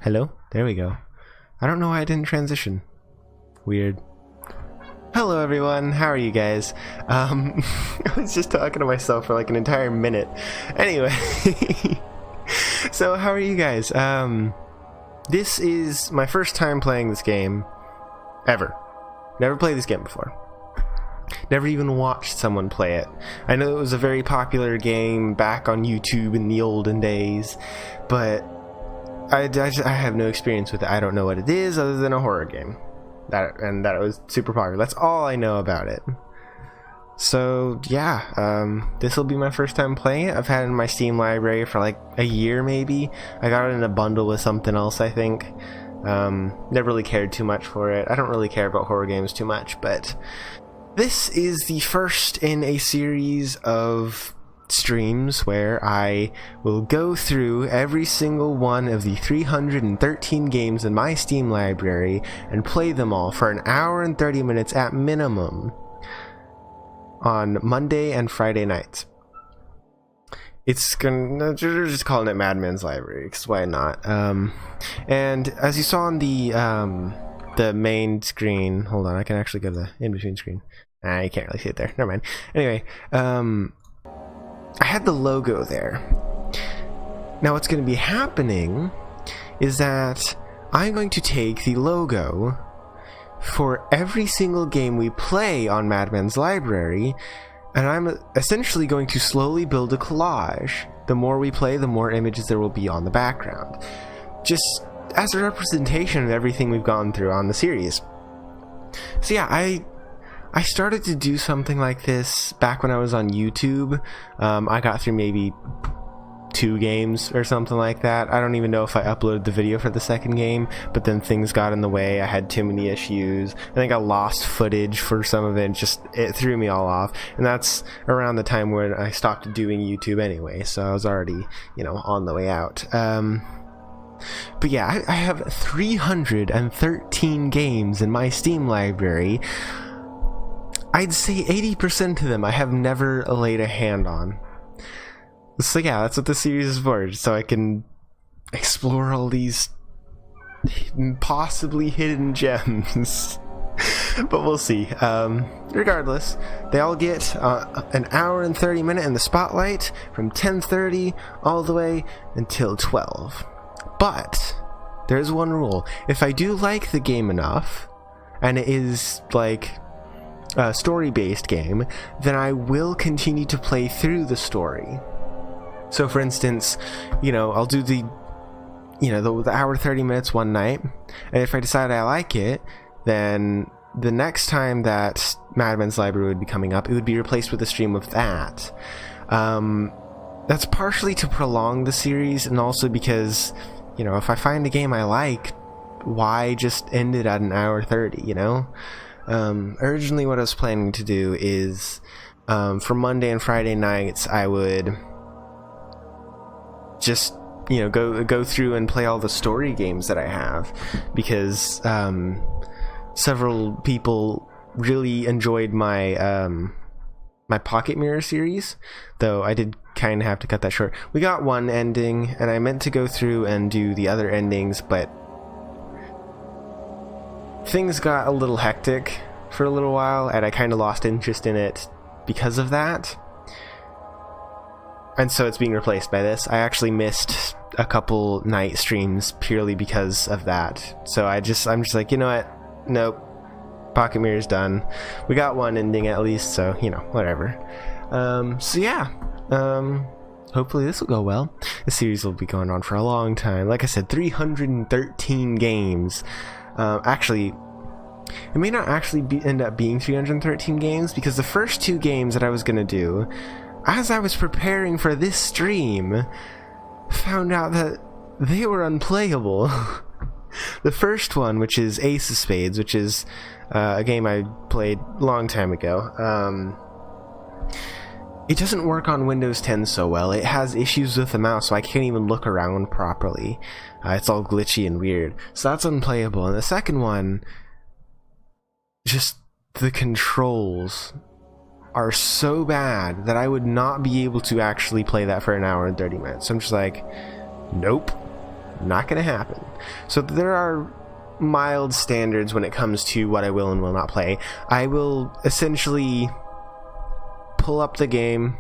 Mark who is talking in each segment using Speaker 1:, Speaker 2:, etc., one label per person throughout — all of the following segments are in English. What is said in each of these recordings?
Speaker 1: Hello? There we go. I don't know why I didn't transition. Weird. Hello everyone, how are you guys? I was just talking to myself for like an entire minute. Anyway, so how are you guys? This is my first time playing this game ever. Never played this game before. Never even watched someone play it. I know it was a very popular game back on YouTube in the olden days, but I have no experience with it. I don't know what it is other than a horror game. That it was super popular. That's all I know about it. So yeah, this will be my first time playing it. I've had it in my Steam library for like a year maybe. I got it in a bundle with something else, I think. Never really cared too much for it. I don't really care about horror games too much, but this is the first in a series of streams where I will go through every single one of the 313 games in my Steam library and play them all for an hour and 30 minutes at minimum on Monday and Friday nights. They're just calling it Madman's library, because why not? And as you saw on the main screen, hold on, I can actually go to the in-between screen. You can't really see it there. Never mind. Anyway, I had the logo there. Now what's going to be happening is that I'm going to take the logo for every single game we play on Madman's library, and I'm essentially going to slowly build a collage. The more we play, the more images there will be on the background, just as a representation of everything we've gone through on the series. So yeah, I started to do something like this back when I was on YouTube. I got through maybe 2 games or something like that. I don't even know if I uploaded the video for the second game, but then things got in the way. I had too many issues. I think I lost footage for some of it. It threw me all off. And that's around the time when I stopped doing YouTube anyway, so I was already, on the way out. But yeah, I have 313 games in my Steam library. I'd say 80% of them I have never laid a hand on. So yeah, that's what this series is for, so I can explore all these possibly hidden gems. But we'll see. Regardless, they all get an hour and 30 minutes in the spotlight from 10:30 all the way until 12. But there's one rule. If I do like the game enough, and it is like a story-based game, then I will continue to play through the story. So for instance, I'll do the hour 30 minutes one night, and if I decide I like it, then the next time that Madman's library would be coming up, it would be replaced with a stream of that. That's partially to prolong the series, and also because if I find a game I like, why just end it at an hour 30, Originally what I was planning to do is for Monday and Friday nights I would just go through and play all the story games that I have, because several people really enjoyed my my Pocket Mirror series, though I did kind of have to cut that short. We got one ending and I meant to go through and do the other endings, but things got a little hectic for a little while, and I kind of lost interest in it because of that. And so it's being replaced by this. I actually missed a couple night streams purely because of that. So I'm just like, you know what? Nope. Pocket Mirror's done. We got one ending at least, so, whatever. So yeah. Hopefully this will go well. The series will be going on for a long time. Like I said, 313 games. Actually, it may not actually end up being 313 games, because the first 2 games that I was going to do, as I was preparing for this stream, found out that they were unplayable. The first one, which is Ace of Spades, which is a game I played a long time ago, it doesn't work on Windows 10 so well. It has issues with the mouse, so I can't even look around properly. It's all glitchy and weird. So that's unplayable. And the second one, just the controls are so bad that I would not be able to actually play that for an hour and 30 minutes. So I'm just like, nope. Not gonna happen. So there are mild standards when it comes to what I will and will not play. I will essentially pull up the game,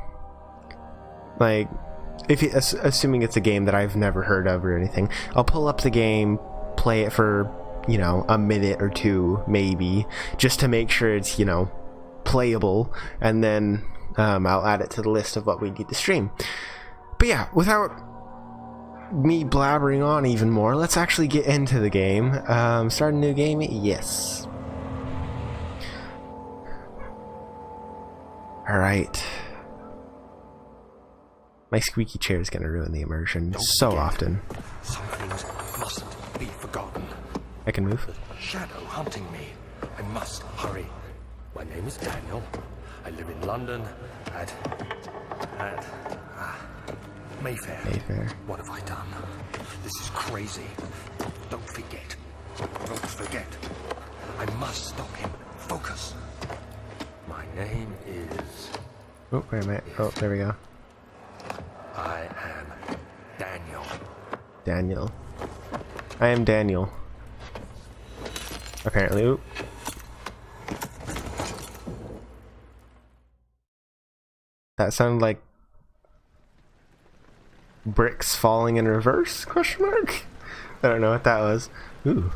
Speaker 1: like, assuming it's a game that I've never heard of or anything. I'll pull up the game, play it for, you know, a minute or two maybe, just to make sure it's, you know, playable, and then I'll add it to the list of what we need to stream. But yeah, without me blabbering on even more, let's actually get into the game. Start a new game? Yes. Alright. My squeaky chair is gonna ruin the immersion so often.
Speaker 2: Some things mustn't be forgotten.
Speaker 1: I can move.
Speaker 2: Shadow hunting me. I must hurry. My name is Daniel. I live in London at Mayfair.
Speaker 1: Mayfair.
Speaker 2: What have I done? This is crazy. Don't forget. Don't forget. I must stop him. Focus. My name is...
Speaker 1: Oh, wait a minute. Oh, there we go.
Speaker 2: I am Daniel.
Speaker 1: Daniel. I am Daniel. Apparently. Oop. That sounded like bricks falling in reverse? Question mark? I don't know what that was. Ooh.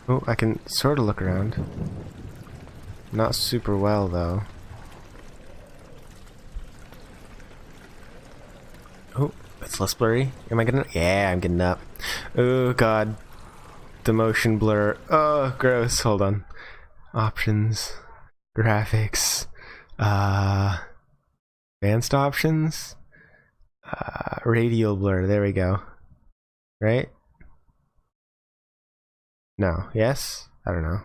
Speaker 1: Oh, I can sort of look around. Not super well, though. Oh, it's less blurry. Am I getting up? Yeah, I'm getting up. Oh, God. The motion blur. Oh, gross. Hold on. Options. Graphics. Advanced options. Radial blur. There we go. Right? No. Yes? I don't know.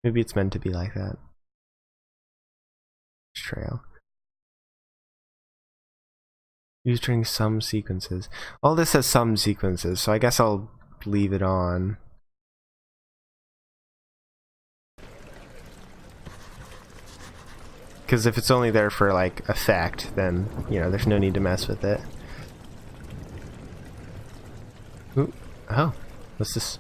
Speaker 1: Maybe it's meant to be like that. Trail. Used during some sequences. All this has some sequences, so I guess I'll leave it on. Because if it's only there for, like, effect, then, you know, there's no need to mess with it. Ooh. Oh. What's this?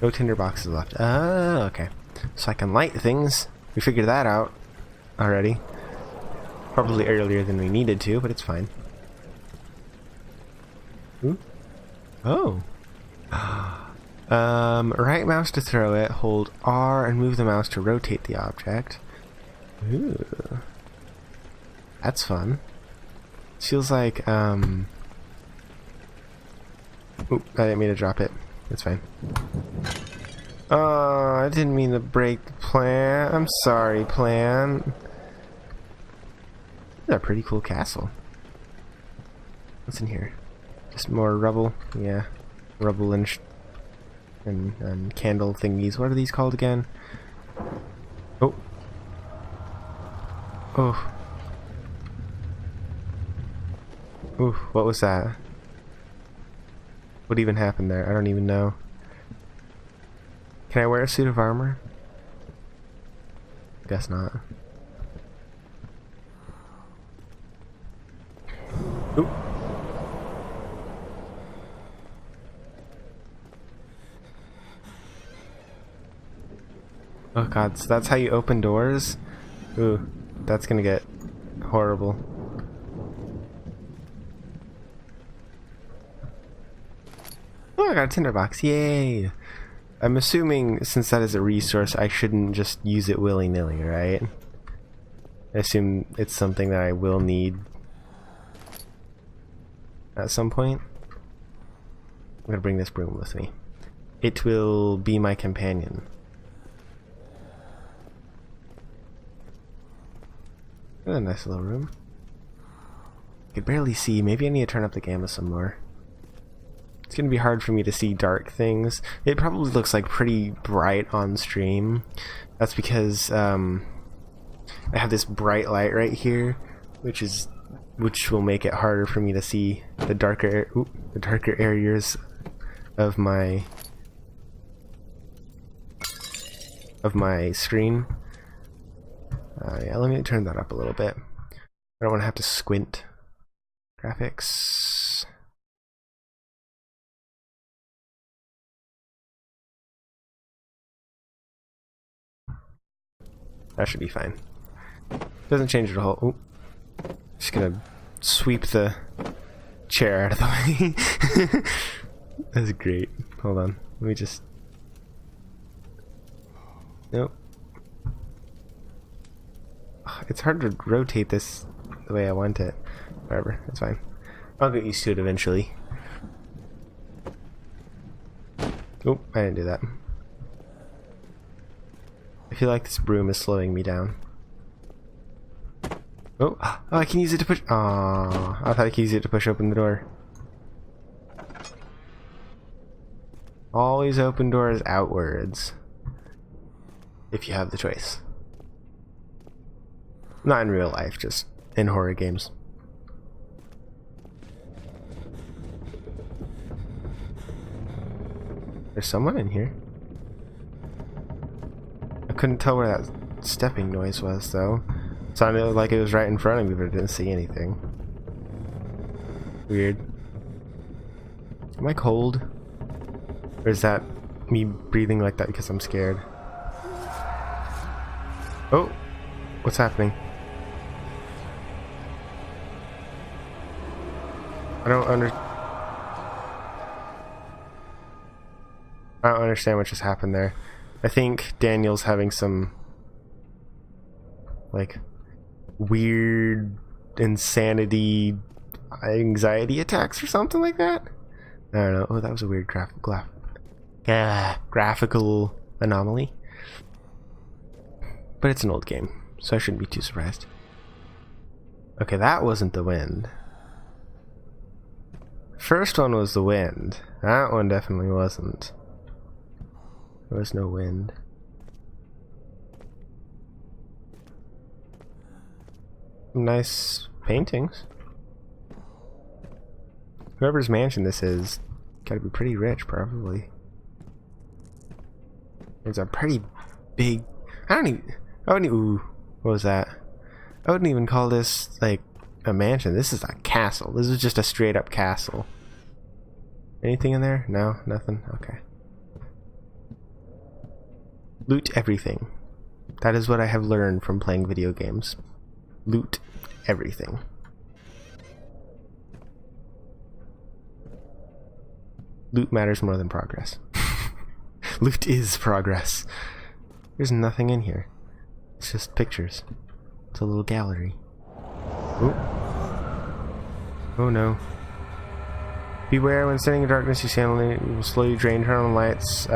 Speaker 1: No tinder boxes left. Oh, okay. So I can light things. We figured that out already. Probably earlier than we needed to, but it's fine. Ooh. Oh. Right mouse to throw it, hold R and move the mouse to rotate the object. Ooh. That's fun. Feels like, Oop, I didn't mean to drop it. It's fine. Oh, I didn't mean to break the plant. I'm sorry, plant. That's a pretty cool castle. What's in here? Just more rubble? Yeah. Rubble and candle thingies. What are these called again? Oh. Oh. Ooh, what was that? What even happened there? I don't even know. Can I wear a suit of armor? Guess not. Ooh. Oh god, so that's how you open doors? Ooh, that's gonna get horrible. Oh, I got a tinderbox, yay! I'm assuming since that is a resource, I shouldn't just use it willy-nilly, right? I assume it's something that I will need at some point. I'm gonna bring this broom with me. It will be my companion. What a nice little room. I could barely see. Maybe I need to turn up the gamma some more. It's gonna be hard for me to see dark things. It probably looks like pretty bright on stream. That's because I have this bright light right here, which will make it harder for me to see the darker areas of my screen. Yeah, let me turn that up a little bit. I don't want to have to squint. Graphics. That should be fine. Doesn't change it a whole. Ooh. Just gonna sweep the chair out of the way. That's great. Hold on. Let me just. Nope. It's hard to rotate this the way I want it. Whatever, it's fine. I'll get used to it eventually. Oh, I didn't do that. I feel like this broom is slowing me down. Oh, I can use it to push. Aww, I thought I could use it to push open the door. Always open doors outwards. If you have the choice. Not in real life, just in horror games. There's someone in here. I couldn't tell where that stepping noise was, though. Sounded like it was right in front of me, but I didn't see anything. Weird. Am I cold? Or is that me breathing like that because I'm scared? Oh! What's happening? I don't understand what just happened there. I think Daniel's having some like weird insanity anxiety attacks or something like that. I don't know. Oh, that was a weird graphical anomaly. But it's an old game, so I shouldn't be too surprised. Okay, that wasn't the wind. First one was the wind. That one definitely wasn't. There was no wind. Nice paintings. Whoever's mansion this is gotta be pretty rich, probably. It's a pretty big. Ooh, what was that? I wouldn't even call this like a mansion. This is a castle. This is just a straight up castle. Anything in there? No, nothing. Okay. Loot everything. That is what I have learned from playing video games. Loot everything. Loot matters more than progress. Loot is progress. There's nothing in here. It's just pictures. It's a little gallery. Oh. Oh no. Beware when standing in darkness, you suddenly will slowly drain. Turn on lights.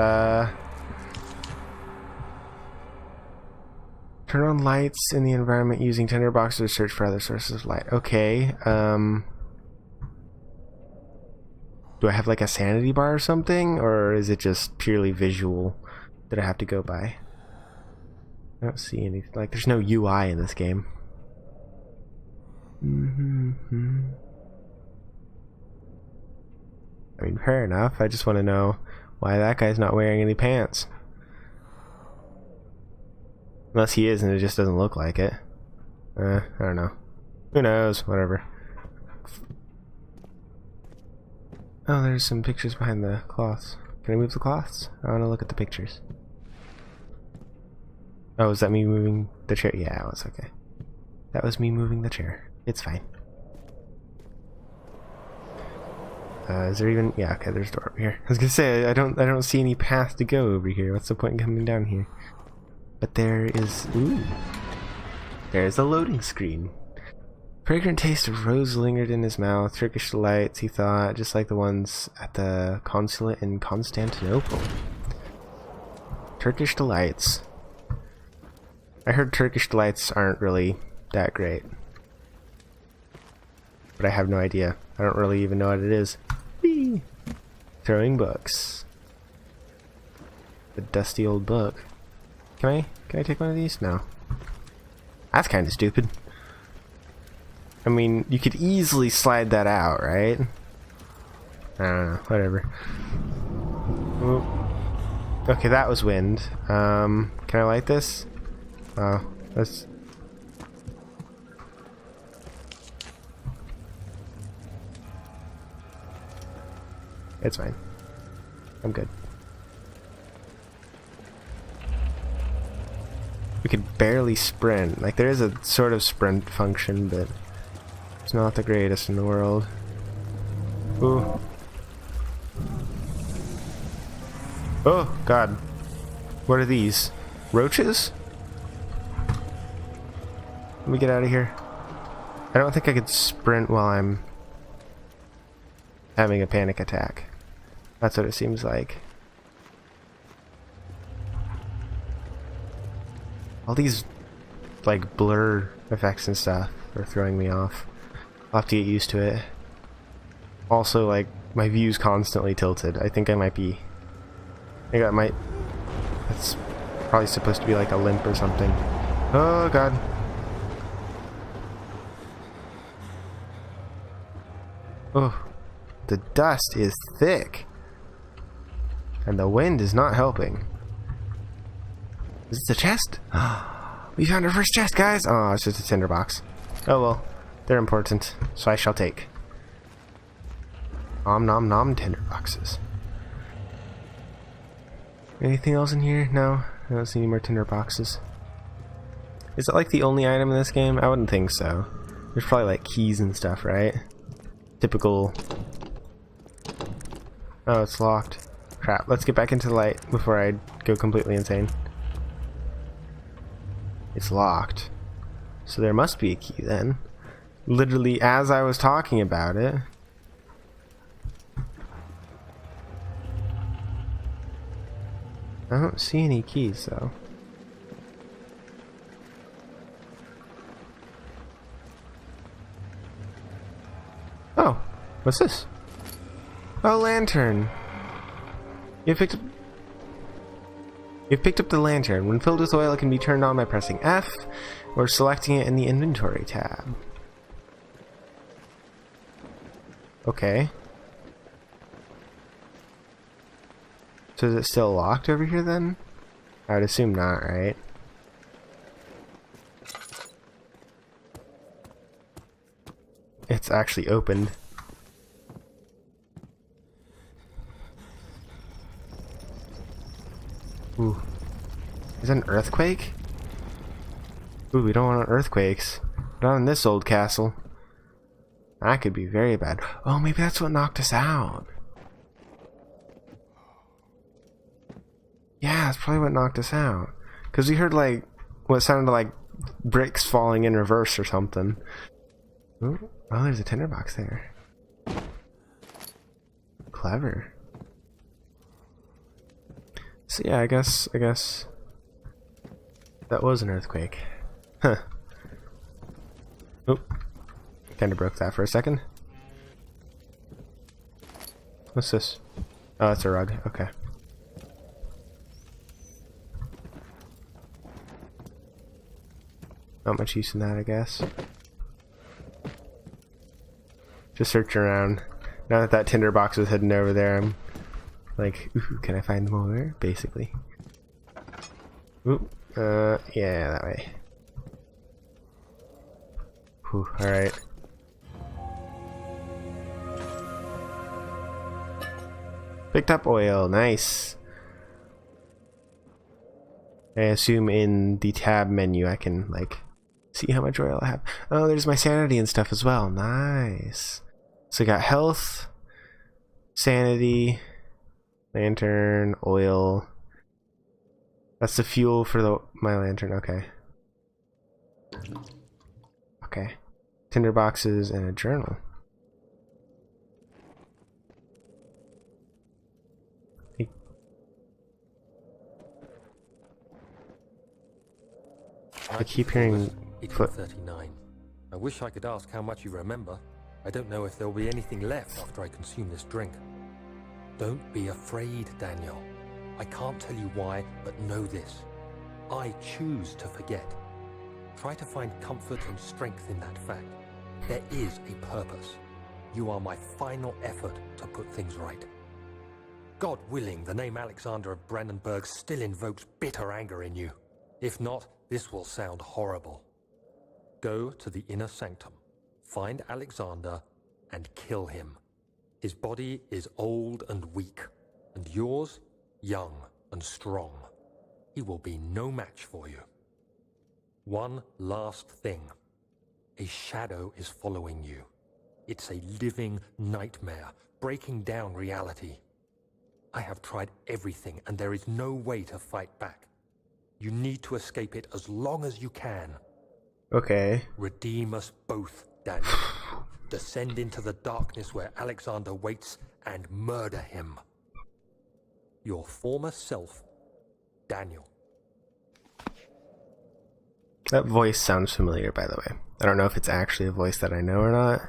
Speaker 1: Turn on lights in the environment using tinderboxes to search for other sources of light. Okay. Do I have like a sanity bar or something? Or is it just purely visual that I have to go by? I don't see anything. Like, there's no UI in this game. I mean, fair enough. I just want to know why that guy's not wearing any pants. Unless he is and it just doesn't look like it. I don't know. Who knows? Whatever. Oh, there's some pictures behind the cloths. Can I move the cloths? I want to look at the pictures. Oh, is that me moving the chair? Yeah, it was okay. That was me moving the chair. It's fine. Is there even? Yeah, okay. There's a door over here. I was gonna say I don't see any path to go over here. What's the point in coming down here? But there is. Ooh. There's a loading screen. Fragrant taste of rose lingered in his mouth. Turkish delights, he thought, just like the ones at the consulate in Constantinople. Turkish delights. I heard Turkish delights aren't really that great. But I have no idea. I don't really even know what it is. Whee! Throwing books. The dusty old book. Can I take one of these? No. That's kind of stupid. I mean, you could easily slide that out, right? I don't know, whatever. Ooh. Okay, that was wind. Can I light this? Oh, that's It's fine. I'm good. We could barely sprint. Like, there is a sort of sprint function, but it's not the greatest in the world. Ooh. Oh, God. What are these? Roaches? Let me get out of here. I don't think I could sprint while I'm having a panic attack. That's what it seems like. All these, like, blur effects and stuff are throwing me off. I'll have to get used to it. Also, like, my view's constantly tilted. I think I might be... I think that might... That's probably supposed to be like a limp or something. Oh, God. Oh, the dust is thick. And the wind is not helping. Is this a chest? We found our first chest, guys! Oh, it's just a tinderbox. Oh well, they're important, so I shall take. Nom nom nom tinderboxes. Anything else in here? No, I don't see any more tinderboxes. Is it like the only item in this game? I wouldn't think so. There's probably like keys and stuff, right? Typical. Oh, it's locked. Crap, let's get back into the light before I go completely insane. It's locked. So there must be a key then. Literally as I was talking about it. I don't see any keys though. Oh, what's this? A lantern. You've picked up the lantern. When filled with oil, it can be turned on by pressing F or selecting it in the inventory tab. Okay. So is it still locked over here then? I would assume not, right? It's actually opened. Ooh. Is that an earthquake? Ooh, we don't want earthquakes. Not in this old castle. That could be very bad. Oh, maybe that's what knocked us out. Yeah, that's probably what knocked us out. Because we heard, like, what sounded like bricks falling in reverse or something. Ooh. Oh, there's a tinderbox there. Clever. So yeah, I guess that was an earthquake. Huh. Oop. Kinda broke that for a second. What's this? Oh, it's a rug. Okay. Not much use in that, I guess. Just search around. Now that that tinderbox was hidden over there, I'm like, ooh, can I find more? Basically. Ooh, yeah, that way. Whew, alright. Picked up oil, nice. I assume in the tab menu I can, like, see how much oil I have. Oh, there's my sanity and stuff as well. Nice. So I got health, sanity, lantern, oil. That's the fuel for my lantern. Okay. Okay. Tinder boxes and a journal. I keep hearing foot.
Speaker 2: 39. I wish I could ask how much you remember. I don't know if there'll be anything left after I consume this drink. Don't be afraid, Daniel. I can't tell you why, but know this. I choose to forget. Try to find comfort and strength in that fact. There is a purpose. You are my final effort to put things right. God willing, the name Alexander of Brandenburg still invokes bitter anger in you. If not, this will sound horrible. Go to the inner sanctum, find Alexander, and kill him. His body is old and weak, and yours, young and strong. He will be no match for you. One last thing. A shadow is following you. It's a living nightmare, breaking down reality. I have tried everything, and there is no way to fight back. You need to escape it as long as you can.
Speaker 1: Okay.
Speaker 2: Redeem us both, Daniel. Descend into the darkness where Alexander waits and murder him. Your former self, Daniel.
Speaker 1: That voice sounds familiar, by the way. I don't know if it's actually a voice that I know or not.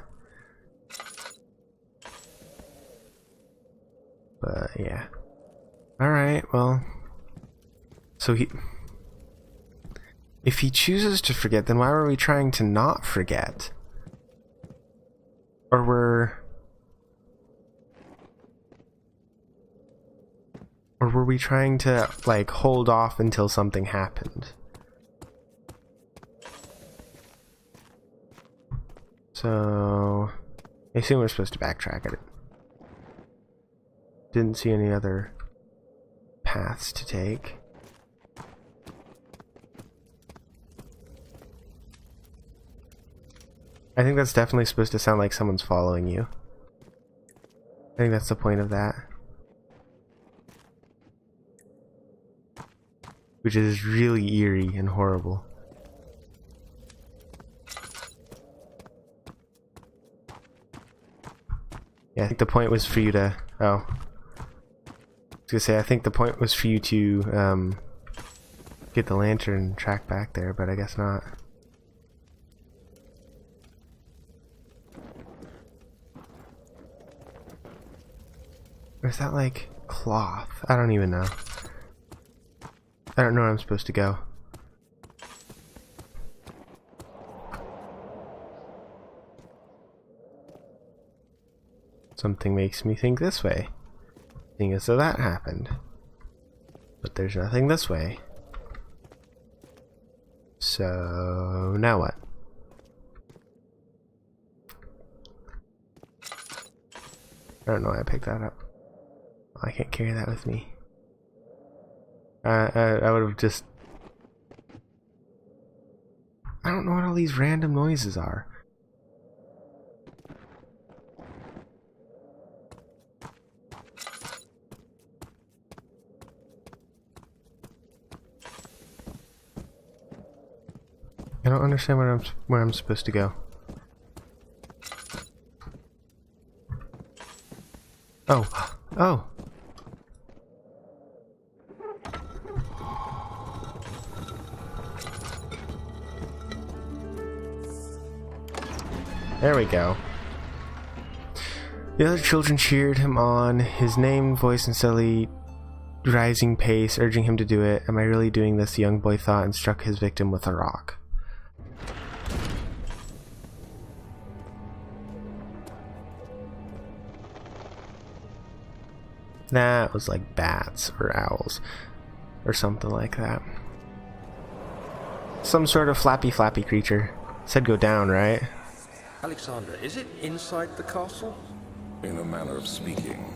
Speaker 1: But yeah. Alright, well. So if he chooses to forget, then why were we trying to not forget? Or were we trying to, like, hold off until something happened? So I assume we're supposed to backtrack at it. Didn't see any other paths to take. I think that's definitely supposed to sound like someone's following you. I think that's the point of that. Which is really eerie and horrible. Yeah, I think the point was for you to... Oh. I was gonna say, I think the point was for you to get the lantern and track back there, but I guess not. Or is that like cloth? I don't even know. I don't know where I'm supposed to go. Something makes me think this way. Seeing as though that happened. But there's nothing this way. So now what? I don't know why I picked that up. I can't carry that with me. I would have just... I don't know what all these random noises are. I don't understand where I'm supposed to go. Oh. Oh. There we go. The other children cheered him on, his name voiced in steadily rising pace, urging him to do it. Am I really doing this? The young boy thought and struck his victim with a rock. That was like bats or owls or something like that. Some sort of flappy creature. Said go down, right?
Speaker 2: Alexander, is it inside the castle?
Speaker 3: In a manner of speaking.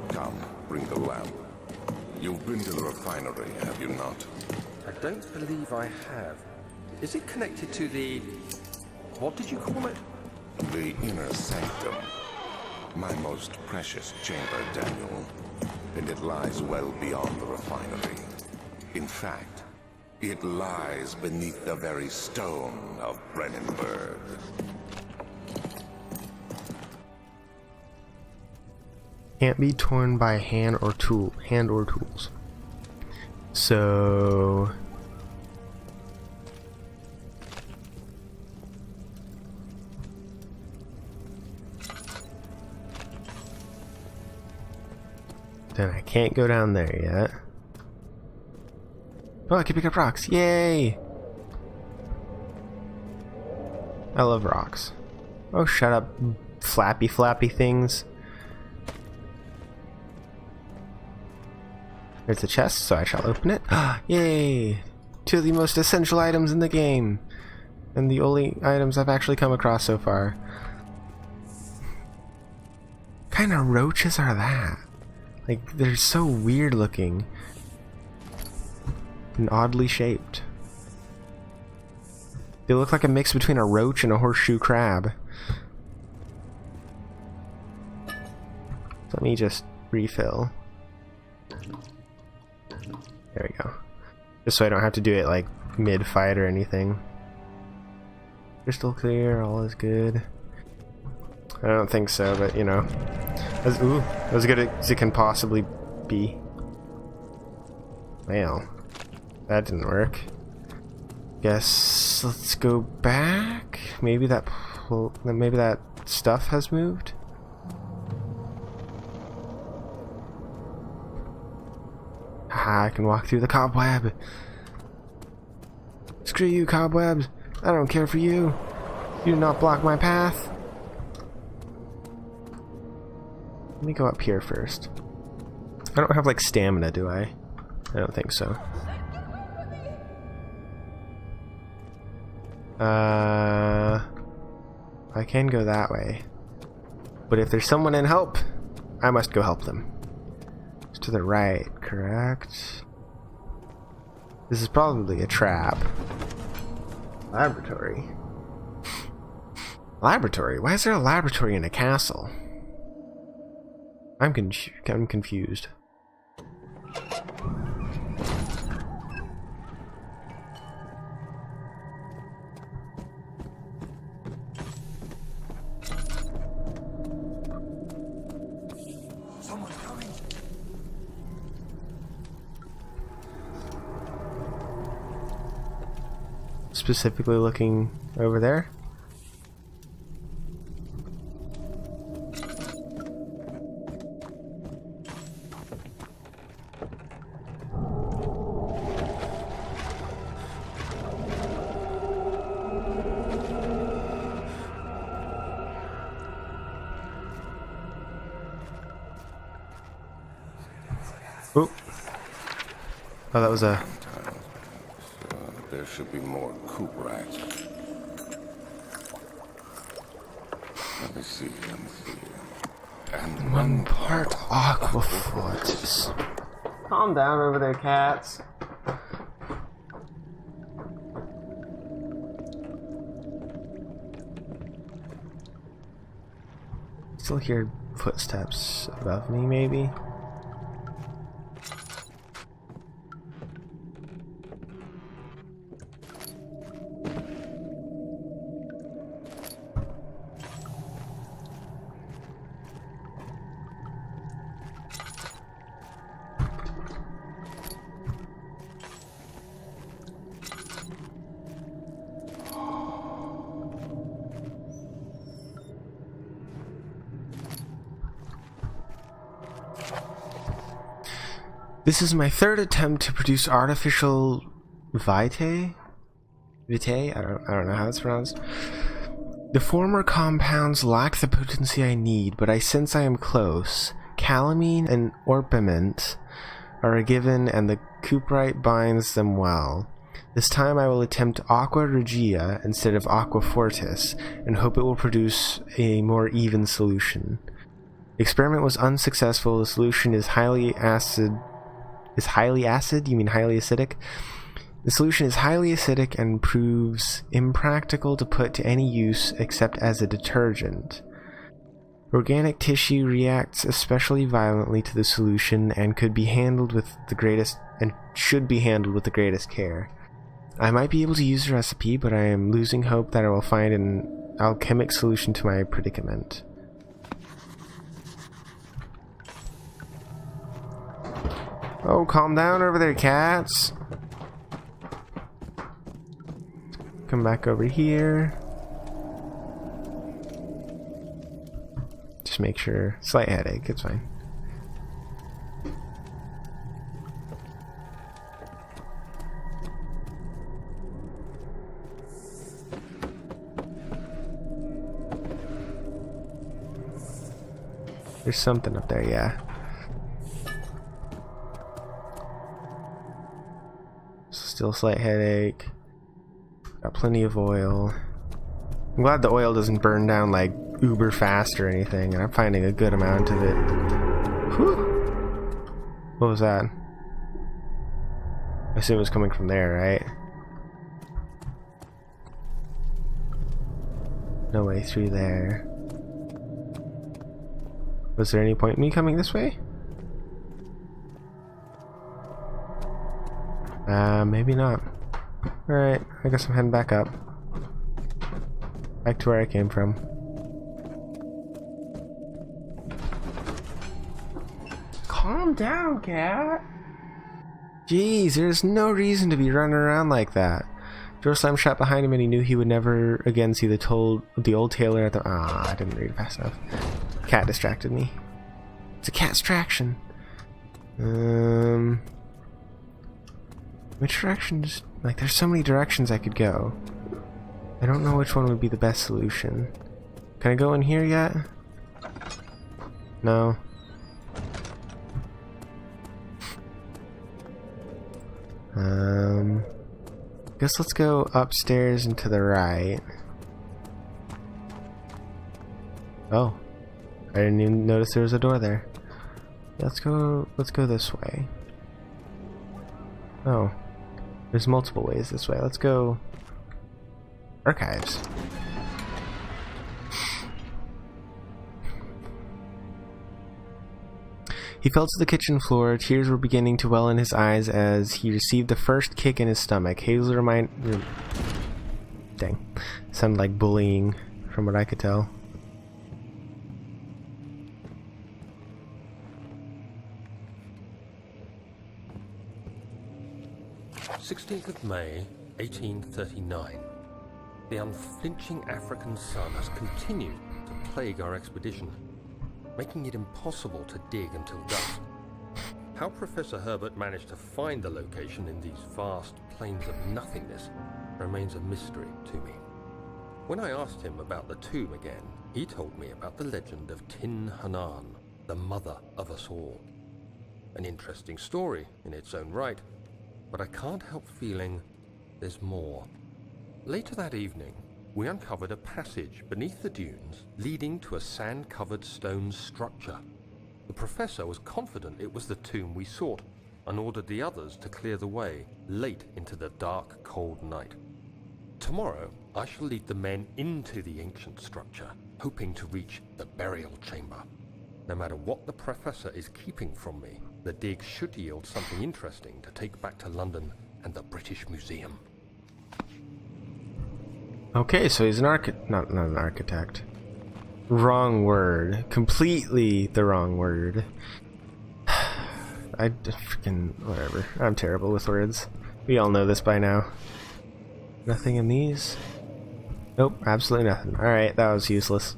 Speaker 3: Come, bring the lamp. You've been to the refinery, have you not?
Speaker 2: I don't believe I have. Is it connected to the... what did you call it?
Speaker 3: The inner sanctum. My most precious chamber, Daniel. And it lies well beyond the refinery. In fact, it lies beneath the very stone of Brennenburg.
Speaker 1: Can't be torn by hand or tools. So then I can't go down there yet. Oh, I can pick up rocks. Yay! I love rocks. Oh, shut up, flappy things. There's a chest, so I shall open it. Yay! Two of the most essential items in the game. And the only items I've actually come across so far. kind of roaches are that? Like, they're so weird looking and oddly shaped. They look like a mix between a roach and a horseshoe crab. So let me just refill. There we go. Just so I don't have to do it like mid-fight or anything. Crystal clear, all is good. I don't think so, but you know. As good as it can possibly be. Well, that didn't work. Guess let's go back. Maybe that stuff has moved. Haha, I can walk through the cobweb. Screw you, cobwebs. I don't care for you. You do not block my path. Let me go up here first. I don't have like stamina, do I? I don't think so. I can go that way. But if there's someone in help, I must go help them. It's to the right, correct? This is probably a trap. Laboratory. Laboratory? Why is there a laboratory in a castle? I'm confused.
Speaker 2: Someone's coming.
Speaker 1: Specifically looking over there. Oop. Oh, that was a...
Speaker 3: There should be more coop rats. Let me see. And
Speaker 1: one part aquafortis. Calm down over there, cats. Still hear footsteps above me, maybe? This is my third attempt to produce artificial vitae? Vitae? I don't know how it's pronounced. The former compounds lack the potency I need, but I sense I am close. Calamine and orpiment are a given, and the cuprite binds them well. This time I will attempt aqua regia instead of aqua fortis, and hope it will produce a more even solution. The experiment was unsuccessful. The solution is highly acid. Is highly acid? You mean highly acidic? The solution is highly acidic and proves impractical to put to any use except as a detergent. Organic tissue reacts especially violently to the solution and should be handled with the greatest care. I might be able to use the recipe, but I am losing hope that I will find an alchemic solution to my predicament. Oh, calm down over there, cats. Come back over here. Just make sure. Slight headache, it's fine. There's something up there, yeah. Still slight headache. Got plenty of oil. I'm glad the oil doesn't burn down like uber fast or anything, and I'm finding a good amount of it. Whew. What was that? I assume it was coming from there, right? No way through there. Was there any point in me coming this way? Maybe not. Alright, I guess I'm heading back up. Back to where I came from. Calm down, cat! Jeez, there's no reason to be running around like that. Door slammed shut behind him and he knew he would never again see the old tailor at the... Ah, I didn't read it fast enough. Cat distracted me. It's a cat distraction. Which direction? Like, there's so many directions I could go. I don't know which one would be the best solution. Can I go in here yet? No. Guess let's go upstairs and to the right. Oh, I didn't even notice there was a door there. Let's go this way. Oh, there's multiple ways this way. Let's go archives. He fell to the kitchen floor. Tears were beginning to well in his eyes as he received the first kick in his stomach. Hazel Dang. Sounded like bullying from what I could tell.
Speaker 2: May 1839. The unflinching African sun has continued to plague our expedition, making it impossible to dig until dusk. How Professor Herbert managed to find the location in these vast plains of nothingness remains a mystery to me. When I asked him about the tomb again, he told me about the legend of Tin Hanan, the mother of us all. An interesting story in its own right, but I can't help feeling there's more. Later that evening, we uncovered a passage beneath the dunes leading to a sand-covered stone structure. The professor was confident it was the tomb we sought and ordered the others to clear the way late into the dark, cold night. Tomorrow, I shall lead the men into the ancient structure, hoping to reach the burial chamber. No matter what the professor is keeping from me, the dig should yield something interesting to take back to London and the British Museum.
Speaker 1: Okay, so he's an not an architect. Wrong word. Completely the wrong word. I freaking whatever. I'm terrible with words. We all know this by now. Nothing in these? Nope, absolutely nothing. Alright, that was useless.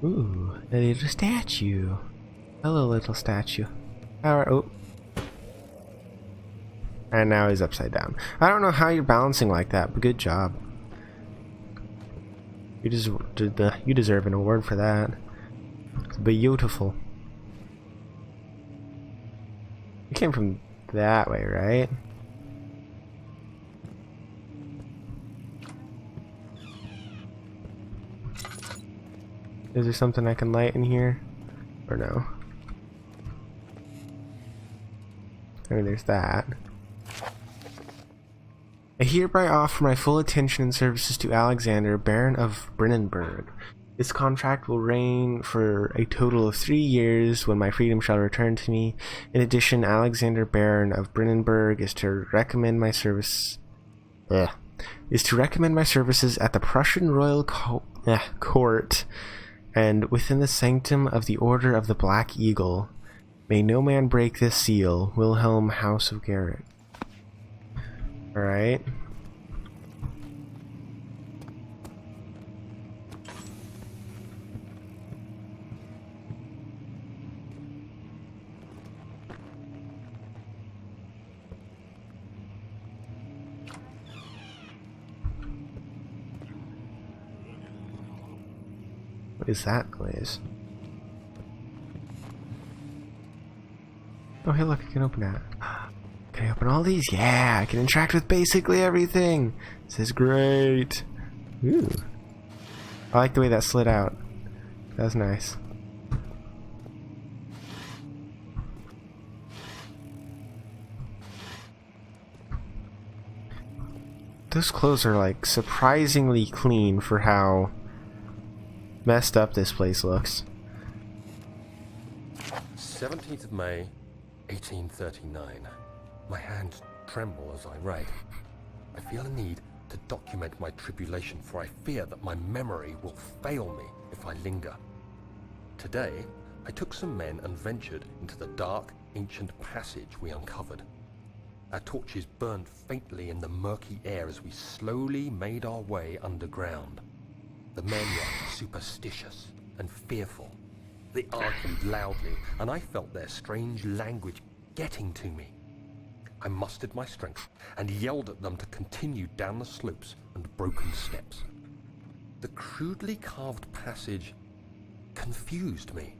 Speaker 1: Ooh, a little statue. Hello, little statue. Alright, oh. And now he's upside down. I don't know how you're balancing like that, but good job. You deserve an award for that. It's beautiful. You came from that way, right? Is there something I can light in here? Or no? I mean, there's that. I hereby offer my full attention and services to Alexander, Baron of Brennenburg. This contract will reign for a total of 3 years when my freedom shall return to me. In addition, Alexander, Baron of Brennenburg is to recommend my services at the Prussian Royal Court and within the sanctum of the Order of the Black Eagle. May no man break this seal. Wilhelm, House of Garrett. Alright. What is that noise? Oh, hey, look, I can open that. Can I open all these? Yeah, I can interact with basically everything. This is great. Ooh. I like the way that slid out. That was nice. Those clothes are like surprisingly clean for how messed up this place looks.
Speaker 2: 17th of May, 1839. My hands tremble as I write. I feel a need to document my tribulation, for I fear that my memory will fail me if I linger. Today, I took some men and ventured into the dark, ancient passage we uncovered. Our torches burned faintly in the murky air as we slowly made our way underground. The men were superstitious and fearful. They argued loudly, and I felt their strange language getting to me. I mustered my strength and yelled at them to continue down the slopes and broken steps. The crudely carved passage confused me.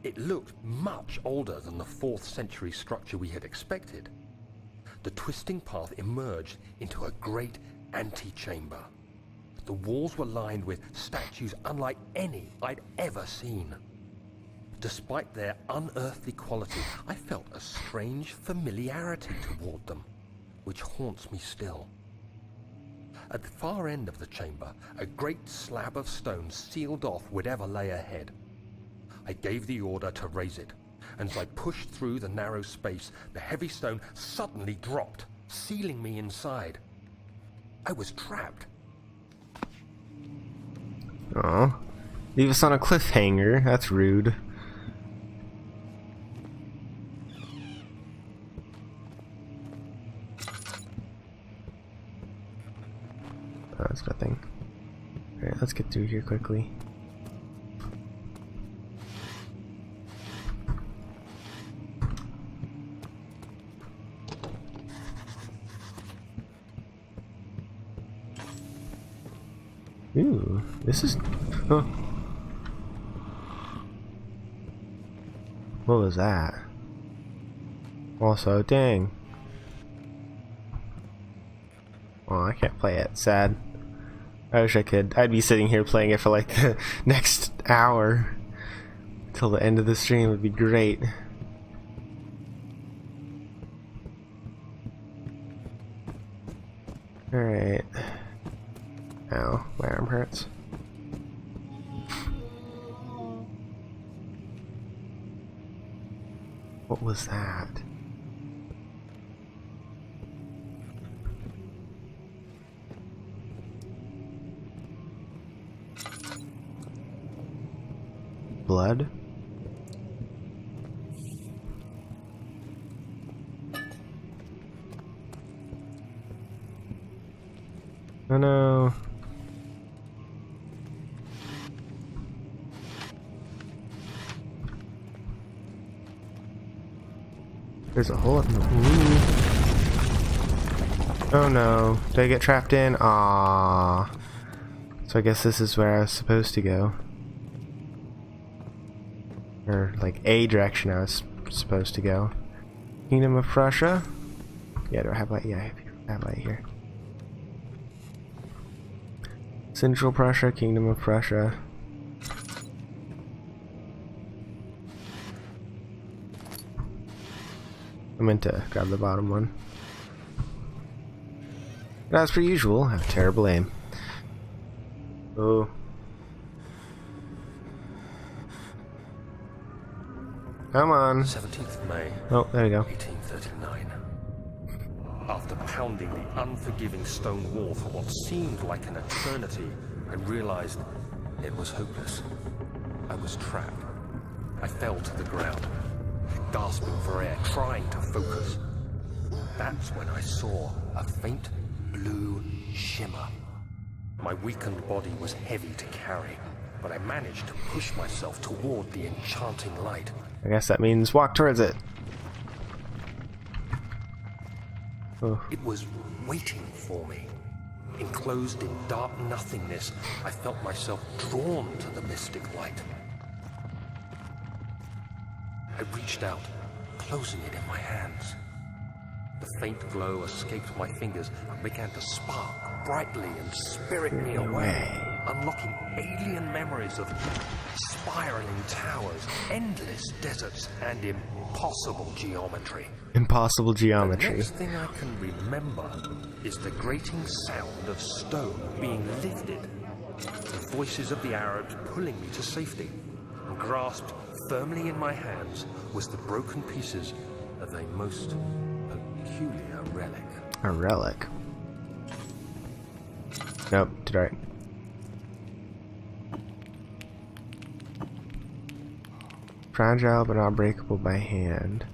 Speaker 2: It looked much older than the 4th century structure we had expected. The twisting path emerged into a great antechamber. The walls were lined with statues unlike any I'd ever seen. Despite their unearthly quality, I felt a strange familiarity toward them, which haunts me still. At the far end of the chamber, a great slab of stone sealed off whatever lay ahead. I gave the order to raise it, and as I pushed through the narrow space, the heavy stone suddenly dropped, sealing me inside. I was trapped.
Speaker 1: Aw. Leave us on a cliffhanger. That's rude. Oh, that's nothing. Alright, let's get through here quickly. Ooh, this is... Huh. What was that? Also, dang. Oh, I can't play it. Sad. I wish I could. I'd be sitting here playing it for like the next hour. Till the end of the stream would be great. Alright. Ow, my arm hurts. What was that? Blood? Oh no. There's a hole in the... Ooh. Oh no. Did I get trapped in? Ah. So I guess this is where I was supposed to go. Or like a direction I was supposed to go. Kingdom of Prussia? Yeah, do I have light? Yeah, I have light here. Central Prussia, Kingdom of Prussia. I meant to grab the bottom one. But as per usual, I have terrible aim. Oh. Come on.
Speaker 2: 17th of May.
Speaker 1: Oh, there we go.
Speaker 2: 1839. After pounding the unforgiving stone wall for what seemed like an eternity, I realized it was hopeless. I was trapped. I fell to the ground, gasping for air, trying to focus. That's when I saw a faint blue shimmer. My weakened body was heavy to carry, but I managed to push myself toward the enchanting light.
Speaker 1: I guess that means walk towards it. Oh.
Speaker 2: It was waiting for me. Enclosed in dark nothingness, I felt myself drawn to the mystic light. I reached out, closing it in my hands. The faint glow escaped my fingers and began to spark brightly and spirit me away, unlocking alien memories of spiraling towers, endless deserts, and impossible geometry.
Speaker 1: Impossible
Speaker 2: The
Speaker 1: geometry.
Speaker 2: next thing I can remember is the grating sound of stone being lifted, the voices of the Arabs pulling me to safety, and grasped firmly in my hands was the broken pieces of a most peculiar relic.
Speaker 1: A relic. Nope, did right. Fragile but not breakable by hand.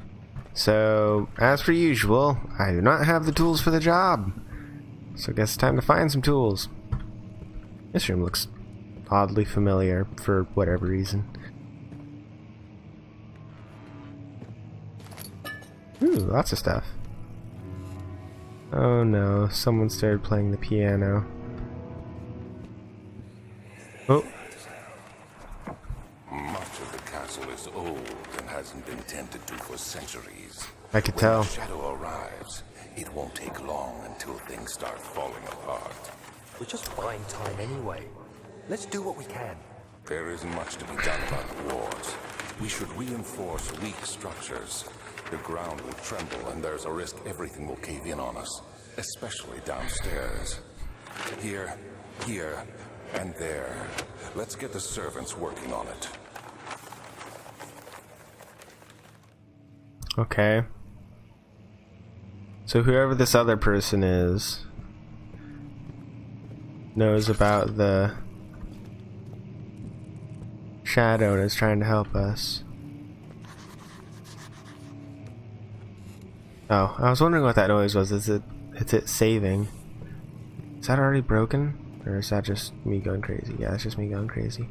Speaker 1: So, as per usual, I do not have the tools for the job. So I guess it's time to find some tools. This room looks oddly familiar for whatever reason. Ooh, lots of stuff. Oh no, someone started playing the piano. Oh.
Speaker 3: Much of the castle is old and hasn't been tended to for centuries.
Speaker 1: I could
Speaker 3: When
Speaker 1: tell.
Speaker 3: the shadow arrives, it won't take long until things start falling apart.
Speaker 2: We're just buying time anyway. Let's do what we can.
Speaker 3: There isn't much to be done about the walls. We should reinforce weak structures. The ground will tremble and there's a risk everything will cave in on us, especially downstairs. Here, and there. Let's get the servants working on it.
Speaker 1: Okay. So whoever this other person is knows about the shadow and is trying to help us. Oh, I was wondering what that noise was. Is it saving? Is that already broken? Or is that just me going crazy? Yeah, it's just me going crazy.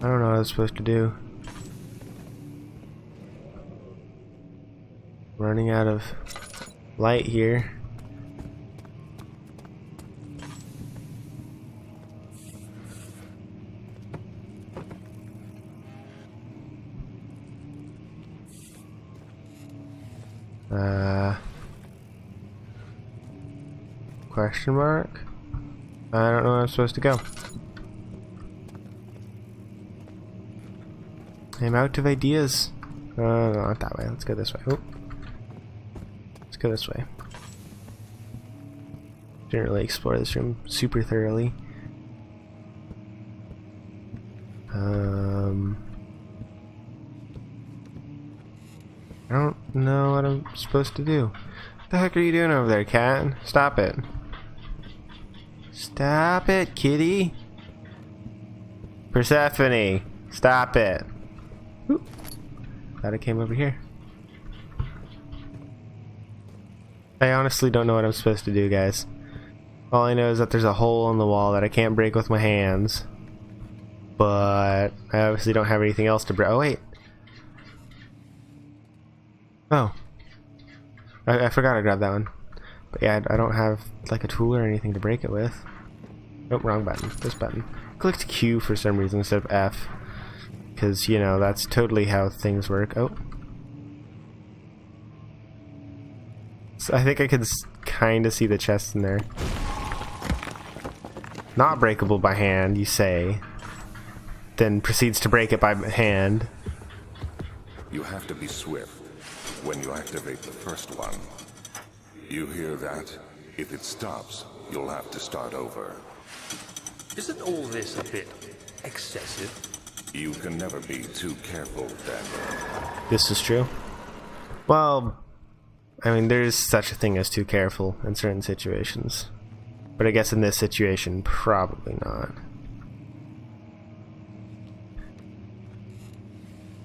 Speaker 1: I don't know what I was supposed to do. Running out of light here. Question mark? I don't know where I'm supposed to go. I'm out of ideas. No, not that way. Let's go this way. Oh. Let's go this way. Didn't really explore this room super thoroughly. I don't know what I'm supposed to do. What the heck are you doing over there, cat? Stop it. Stop it, kitty. Persephone, stop it. Ooh. Glad I came over here. I honestly don't know what I'm supposed to do, guys. All I know is that there's a hole in the wall that I can't break with my hands. But I obviously don't have anything else to break. Oh, wait. Oh. I forgot to grab that one. But yeah, I don't have like a tool or anything to break it with. Nope, wrong button. This button. Clicked Q for some reason instead of F. Because, you know, that's totally how things work. Oh. So I think I could kind of see the chest in there. Not breakable by hand, you say. Then proceeds to break it by hand.
Speaker 3: You have to be swift when you activate the first one. You hear that? If it stops, you'll have to start over.
Speaker 2: Isn't all this a bit excessive?
Speaker 3: You can never be too careful, Daniel.
Speaker 1: This is true. Well, I mean, there's such a thing as too careful in certain situations. But I guess in this situation, probably not.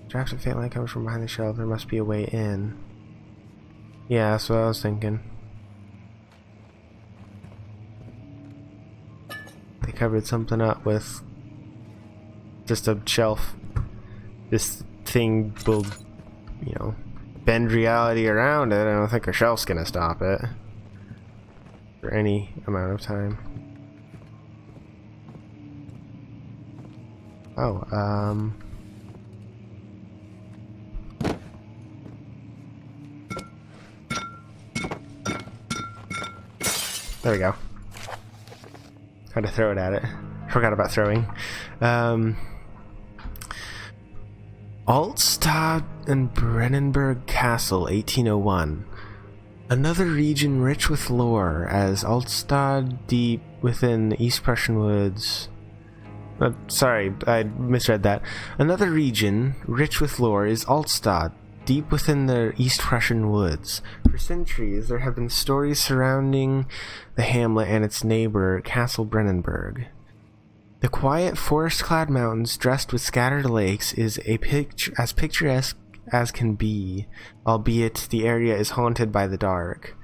Speaker 1: Draft of faint light comes from behind the shelf. There must be a way in. Yeah, that's what I was thinking. They covered something up with just a shelf. This thing will, you know, bend reality around it. I don't think a shelf's gonna stop it for any amount of time. Oh, there we go. Had to throw it at it. Forgot about throwing. Altstadt and Brennenburg Castle, 1801. Another region rich with lore, as Altstadt, deep within the East Prussian woods. Sorry, I misread that. Another region rich with lore is Altstadt, deep within the East Prussian woods. For centuries, there have been stories surrounding the hamlet and its neighbor, Castle Brennenburg. The quiet, forest-clad mountains dressed with scattered lakes is as picturesque as can be, albeit the area is haunted by the dark.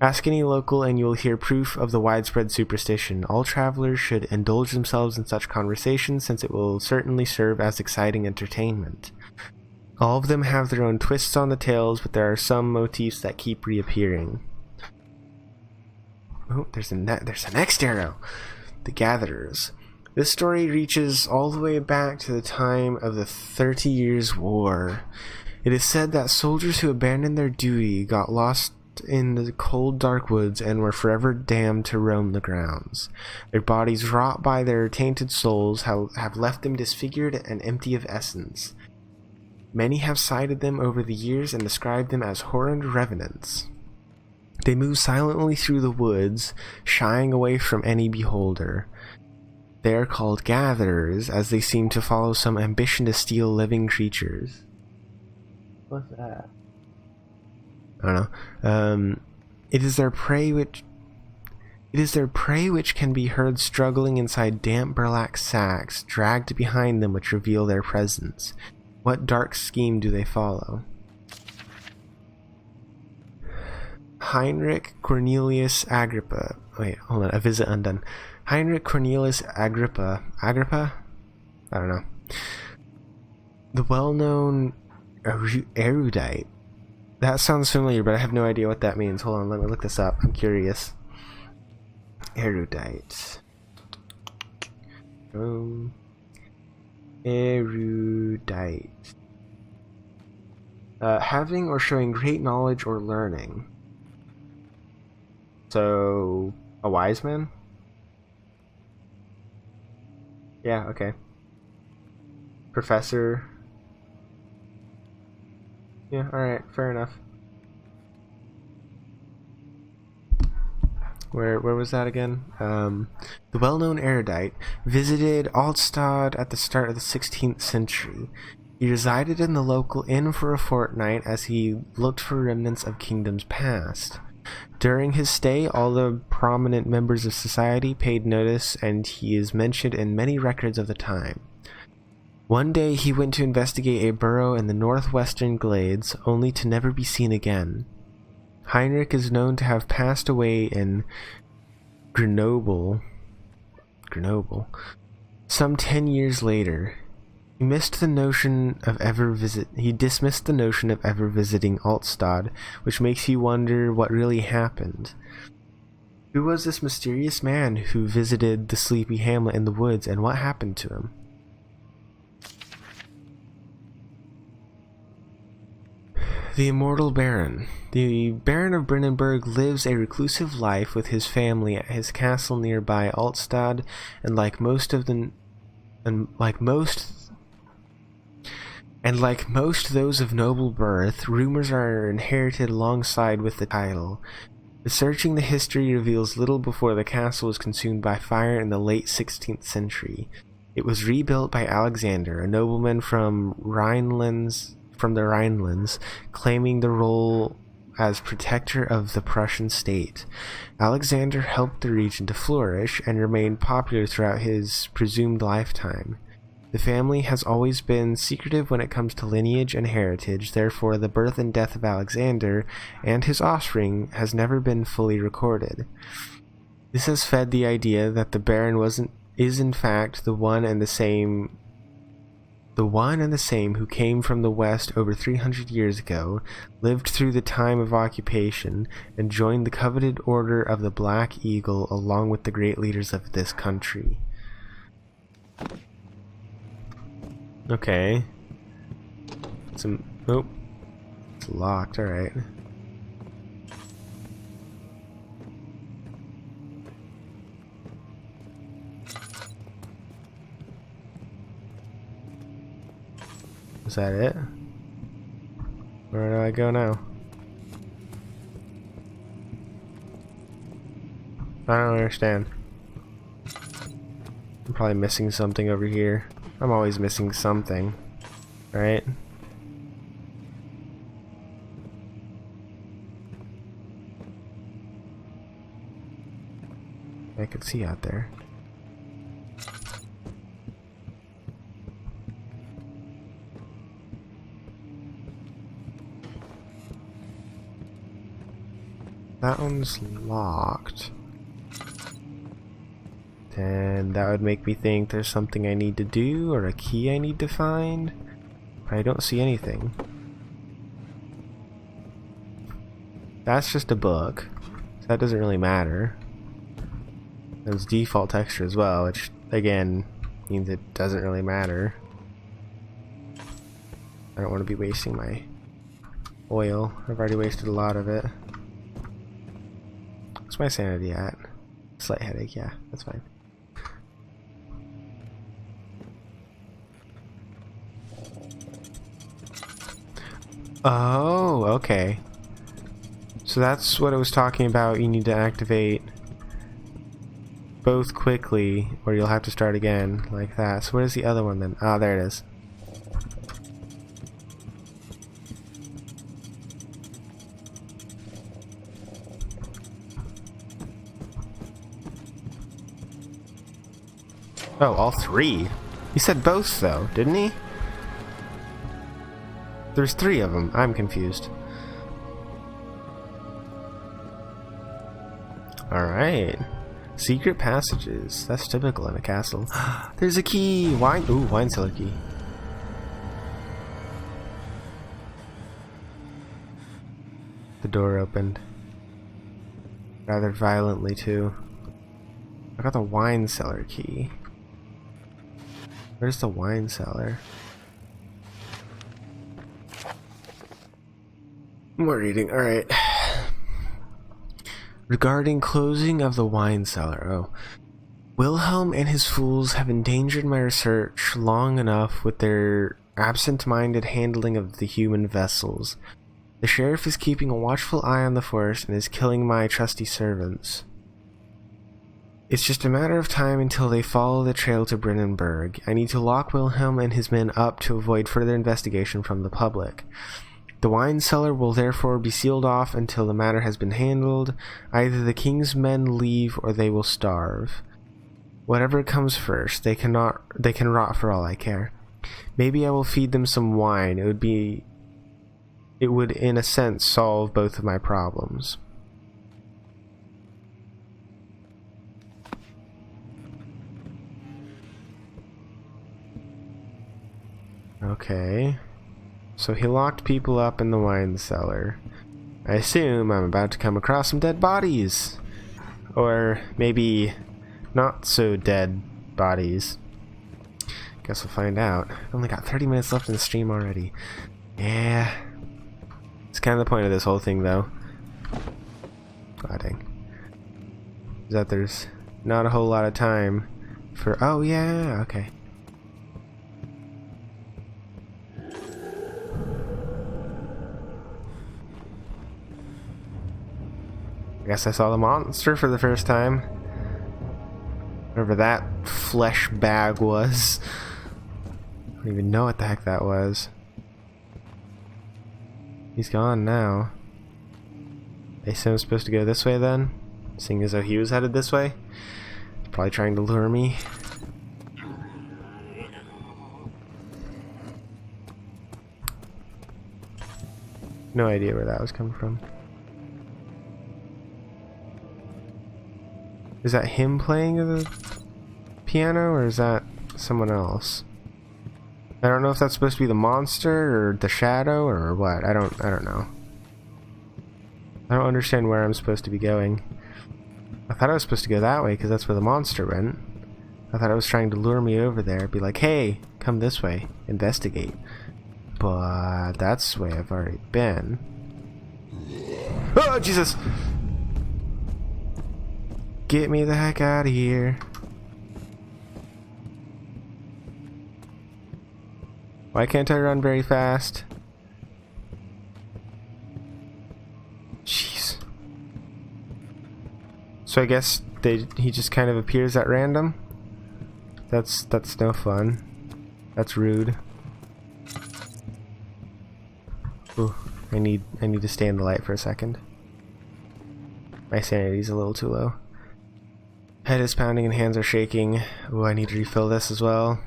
Speaker 1: Ask any local and you will hear proof of the widespread superstition. All travelers should indulge themselves in such conversations, since it will certainly serve as exciting entertainment. All of them have their own twists on the tales, but there are some motifs that keep reappearing. Oh, there's the next arrow. The Gatherers. This story reaches all the way back to the time of the 30 Years' War. It is said that soldiers who abandoned their duty got lost in the cold, dark woods and were forever damned to roam the grounds. Their bodies, wrought by their tainted souls, have left them disfigured and empty of essence. Many have cited them over the years and described them as horrid revenants. They move silently through the woods, shying away from any beholder. They are called gatherers, as they seem to follow some ambition to steal living creatures. What's that? I don't know. It is their prey which can be heard struggling inside damp burlap sacks, dragged behind them, which reveal their presence. What dark scheme do they follow? Heinrich Cornelius Agrippa. Wait, hold on. A visit undone. Heinrich Cornelius Agrippa. Agrippa? I don't know. The well-known erudite. That sounds familiar, but I have no idea what that means. Hold on, let me look this up. I'm curious. Erudite. Erudite. Having or showing great knowledge or learning. So, a wise man? Yeah, okay. Professor. Yeah, alright, fair enough. Where was that again? The well-known erudite visited Altstadt at the start of the 16th century. He resided in the local inn for a fortnight as he looked for remnants of kingdoms past. During his stay, all the prominent members of society paid notice, and he is mentioned in many records of the time. One day he went to investigate a burrow in the northwestern glades, only to never be seen again. Heinrich is known to have passed away in Grenoble some 10 years later. He dismissed the notion of ever visiting Altstadt, which makes you wonder what really happened. Who was this mysterious man who visited the sleepy hamlet in the woods, and what happened to him? The Immortal Baron. The Baron of Brennenburg lives a reclusive life with his family at his castle nearby Altstadt, and like most those of noble birth, rumors are inherited alongside with the title. Researching the history reveals little before the castle was consumed by fire in the late 16th century. It was rebuilt by Alexander, a nobleman from the Rhinelands, claiming the role as protector of the Prussian state. Alexander helped the region to flourish and remained popular throughout his presumed lifetime. The family has always been secretive when it comes to lineage and heritage, therefore the birth and death of Alexander and his offspring has never been fully recorded. This has fed the idea that the Baron is in fact the one and the same who came from the west over 300 years ago, lived through the time of occupation, and joined the coveted Order of the Black Eagle along with the great leaders of this country. Okay. It's locked, alright. Is that it? Where do I go now? I don't understand. I'm probably missing something over here. I'm always missing something, right? I could see out there. That one's locked. And that would make me think there's something I need to do or a key I need to find. But I don't see anything. That's just a book. So that doesn't really matter. There's default texture as well, which again means it doesn't really matter. I don't want to be wasting my oil. I've already wasted a lot of it. What's my sanity at? Slight headache, yeah, that's fine. Oh, okay. So that's what it was talking about. You need to activate both quickly, or you'll have to start again, like that. So where's the other one then? Ah, there it is. Oh, all three? He said both, though, didn't he? There's three of them. I'm confused. Alright. Secret passages. That's typical in a castle. There's a key! Wine. Ooh, wine cellar key. The door opened. Rather violently, too. I got the wine cellar key. Where's the wine cellar? More reading. Alright. Regarding closing of the wine cellar. Oh. Wilhelm and his fools have endangered my research long enough with their absent-minded handling of the human vessels. The sheriff is keeping a watchful eye on the forest and is killing my trusty servants. It's just a matter of time until they follow the trail to Brennenburg. I need to lock Wilhelm and his men up to avoid further investigation from the public. The wine cellar will therefore be sealed off until the matter has been handled. Either the king's men leave or they will starve. Whatever comes first, they can rot for all I care. Maybe I will feed them some wine. It would in a sense solve both of my problems. Okay. So he locked people up in the wine cellar. I assume I'm about to come across some dead bodies. Or maybe not so dead bodies. Guess we'll find out. I've only got 30 minutes left in the stream already. Yeah. It's kind of the point of this whole thing, though. Ah, dang. Is that there's not a whole lot of time for... Oh, yeah, okay. I guess I saw the monster for the first time. Whatever that flesh bag was. I don't even know what the heck that was. He's gone now. I assume I'm supposed to go this way then? Seeing as though he was headed this way? Probably trying to lure me. No idea where that was coming from. Is that him playing the piano, or is that someone else? I don't know if that's supposed to be the monster or the shadow or what. I don't know. I don't understand where I'm supposed to be going. I thought I was supposed to go that way because that's where the monster went. I thought it was trying to lure me over there, be like, "Hey, come this way, investigate." But that's the way I've already been. Oh, Jesus! Get me the heck out of here. Why can't I run very fast? Jeez. So I guess he just kind of appears at random? That's no fun. That's rude. Ooh, I need to stay in the light for a second. My sanity's a little too low. Head is pounding and hands are shaking. Ooh, I need to refill this as well.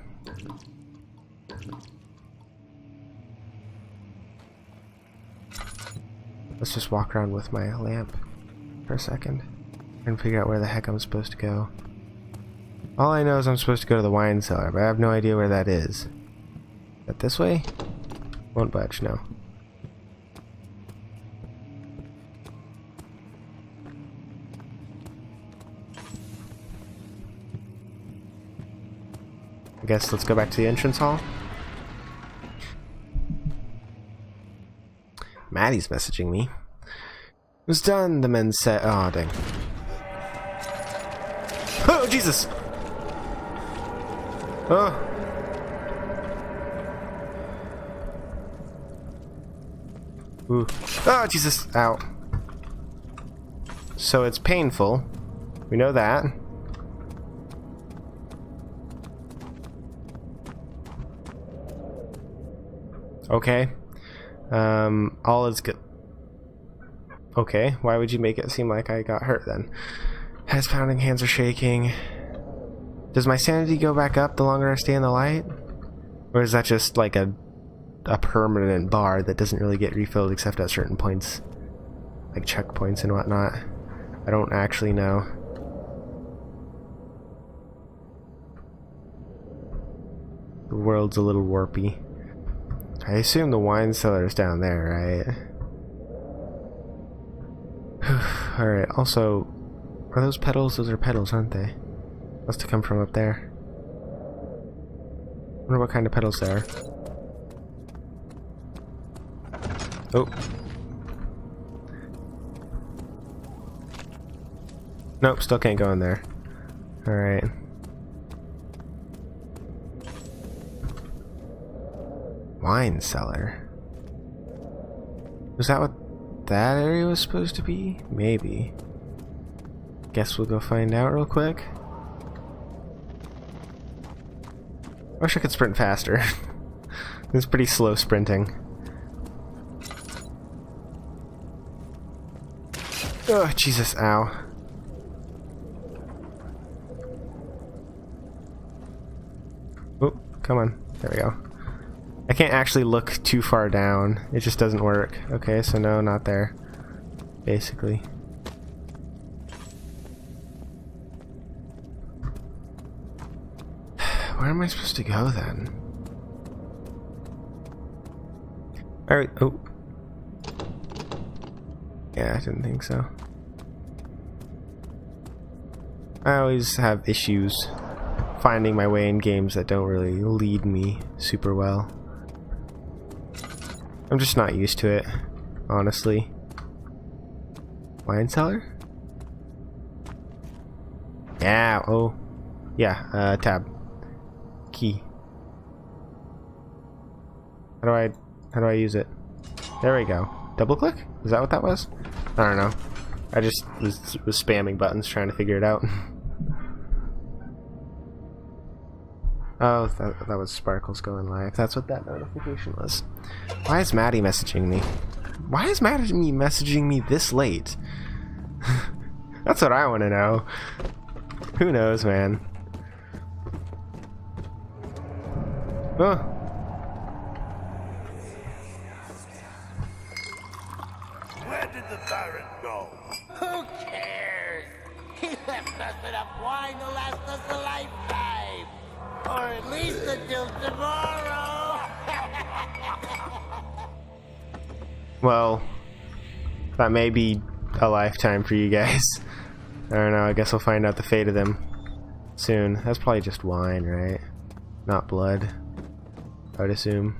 Speaker 1: Let's just walk around with my lamp for a second and figure out where the heck I'm supposed to go. All I know is I'm supposed to go to the wine cellar, but I have no idea where that is. Is that this way? Won't budge, no. I guess let's go back to the entrance hall. Maddie's messaging me. It was done, the men said. Oh, dang. Oh, Jesus! Oh! Ooh. Oh, Jesus! Ow. So it's painful. We know that. Okay. All is good. Okay, why would you make it seem like I got hurt then? Head's pounding, hands are shaking. Does my sanity go back up the longer I stay in the light? Or is that just like a permanent bar that doesn't really get refilled except at certain points? Like checkpoints and whatnot. I don't actually know. The world's a little warpy. I assume the wine cellar's down there, right? Alright, also, are those petals? Those are petals, aren't they? Must have come from up there. Wonder what kind of petals they are. Oh. Nope, still can't go in there. Alright. Wine cellar. Was that what that area was supposed to be? Maybe. Guess we'll go find out real quick. Wish I could sprint faster. It's pretty slow sprinting. Oh, Jesus, ow. Oh, come on. There we go. I can't actually look too far down. It just doesn't work. Okay, so no, not there. Basically. Where am I supposed to go then? Alright, oh. Yeah, I didn't think so. I always have issues finding my way in games that don't really lead me super well. I'm just not used to it, honestly. Wine cellar? Yeah, oh. Yeah, tab. Key. How do I use it? There we go. Double click? Is that what that was? I don't know. I just was spamming buttons trying to figure it out. Oh, that was Sparkles going live. That's what that notification was. Why is Maddie messaging me? Why is Maddie messaging me this late? That's what I want to know. Who knows, man? Oh.
Speaker 4: Where did the Baron go?
Speaker 5: Who cares? He left us enough wine to last us a lifetime. Or at least until tomorrow.
Speaker 1: Well, that may be a lifetime for you guys. I don't know, I guess we'll find out the fate of them soon. That's probably just wine, right? Not blood, I would assume.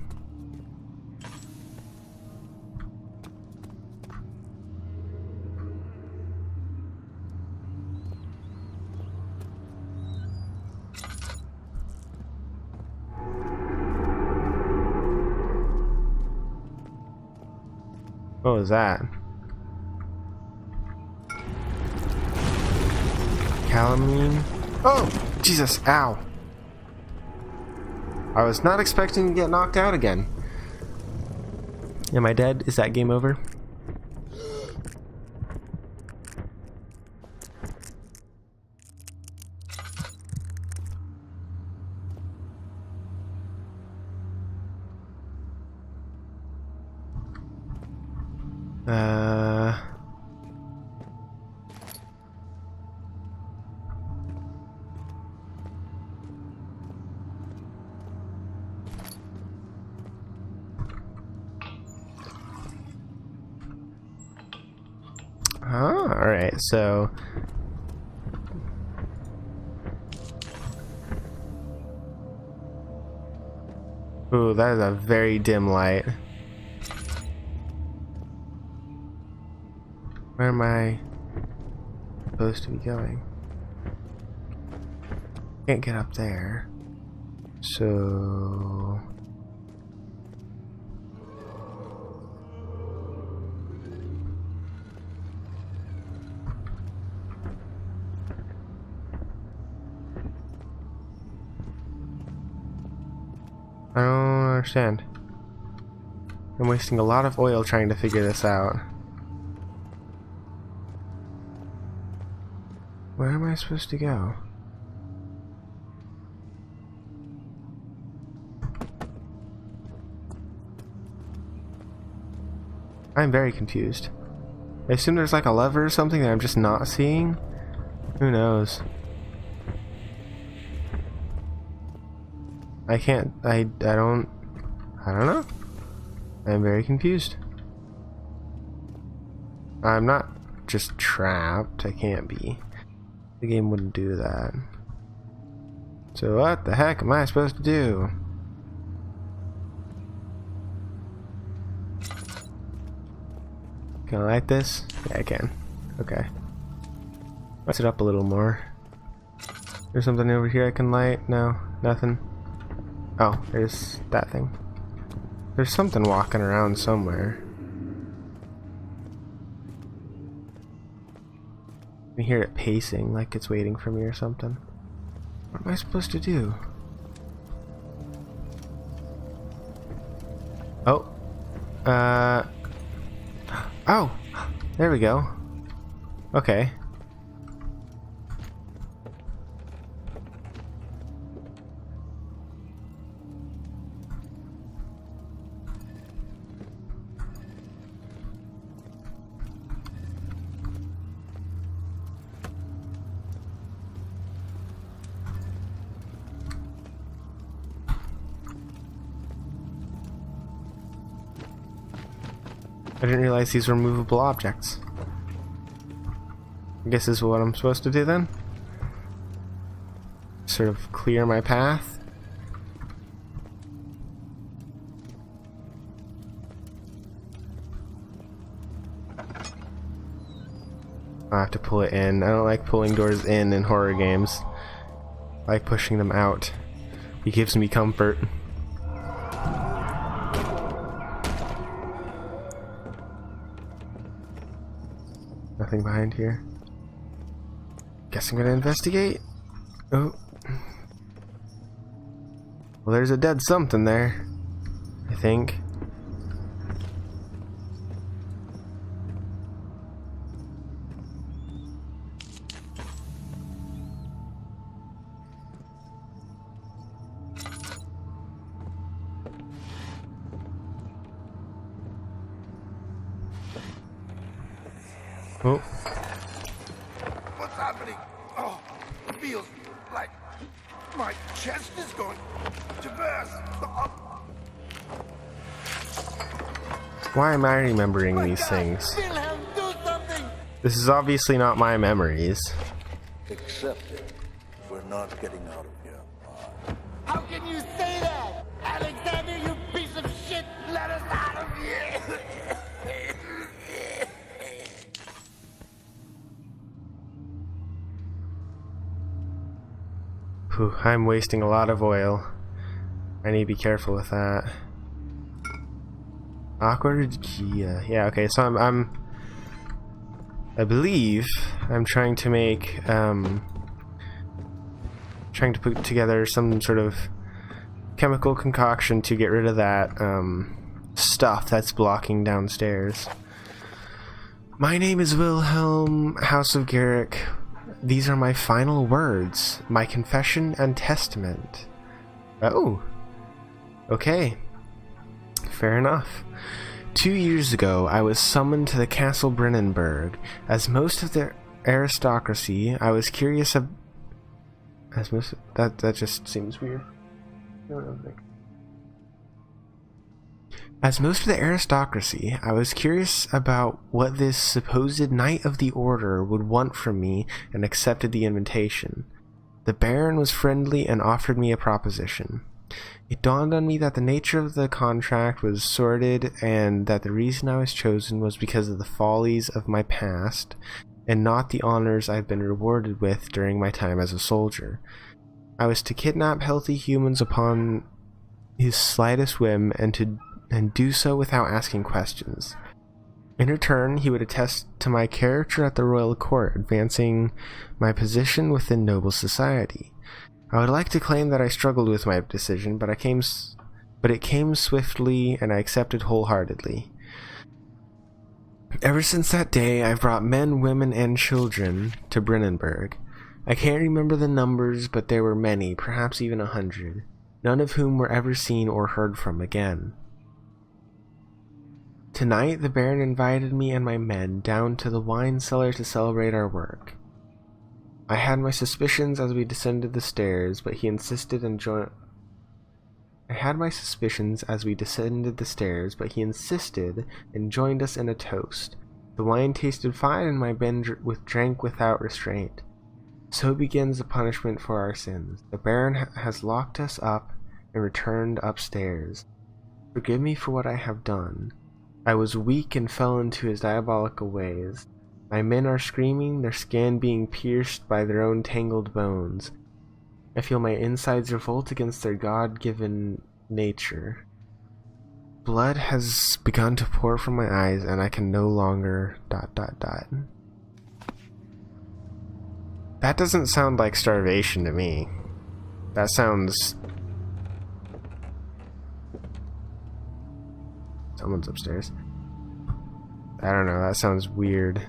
Speaker 1: What was that? Calamine? Oh! Jesus, ow! I was not expecting to get knocked out again. Am I dead? Is that game over? Alright, so... Ooh, that is a very dim light. Where am I supposed to be going? Can't get up there. So... I don't understand. I'm wasting a lot of oil trying to figure this out. Where am I supposed to go? I'm very confused. I assume there's like a lever or something that I'm just not seeing? Who knows? I don't know. I'm very confused. I'm not just trapped. I can't be. The game wouldn't do that. So what the heck am I supposed to do? Can I light this? Yeah, I can. Okay. Light it up a little more. There's something over here I can light? No, nothing. Oh, there's that thing. There's something walking around somewhere. I hear it pacing like it's waiting for me or something. What am I supposed to do? Oh. Oh! There we go. Okay. I didn't realize these were movable objects. I guess this is what I'm supposed to do then? Sort of clear my path. I have to pull it in. I don't like pulling doors in horror games. I like pushing them out. It gives me comfort. Nothing behind here. Guess I'm gonna investigate. Oh. Well, there's a dead something there, I think. Oh.
Speaker 4: What's happening? Oh, it feels like my chest is going to burst.
Speaker 1: Why am I remembering these things?
Speaker 5: Wilhelm, do something!
Speaker 1: This is obviously not my memories.
Speaker 4: Accept it. We're not getting out of here.
Speaker 5: How can you say that? Alexander, you piece of shit! Let us out of here!
Speaker 1: Whew, I'm wasting a lot of oil. I need to be careful with that. Aqua. Yeah, okay, so I believe I'm trying to make, trying to put together some sort of chemical concoction to get rid of that, stuff that's blocking downstairs. My name is Wilhelm, House of Garrick. These are my final words, my confession and testament. Oh. Okay. Fair enough. 2 years ago, I was summoned to the Castle Brennenburg. As most of the aristocracy, I was curious that just seems weird. As most of the aristocracy, I was curious about what this supposed Knight of the Order would want from me and accepted the invitation. The Baron was friendly and offered me a proposition. It dawned on me that the nature of the contract was sordid and that the reason I was chosen was because of the follies of my past and not the honors I've been rewarded with during my time as a soldier. I was to kidnap healthy humans upon his slightest whim and do so without asking questions. In return, he would attest to my character at the royal court, advancing my position within noble society. I would like to claim that I struggled with my decision, but it came swiftly and I accepted wholeheartedly. Ever since that day, I've brought men, women, and children to Brennenburg. I can't remember the numbers, but there were many, perhaps even 100, none of whom were ever seen or heard from again. Tonight, the Baron invited me and my men down to the wine cellar to celebrate our work. I had my suspicions as we descended the stairs, but he insisted and joined us in a toast. The wine tasted fine, and my men drank without restraint. So begins the punishment for our sins. The Baron has locked us up and returned upstairs. Forgive me for what I have done. I was weak and fell into his diabolical ways. My men are screaming, their skin being pierced by their own tangled bones. I feel my insides revolt against their God-given nature. Blood has begun to pour from my eyes, and I can no longer... That doesn't sound like starvation to me. That sounds... Someone's upstairs. I don't know, that sounds weird.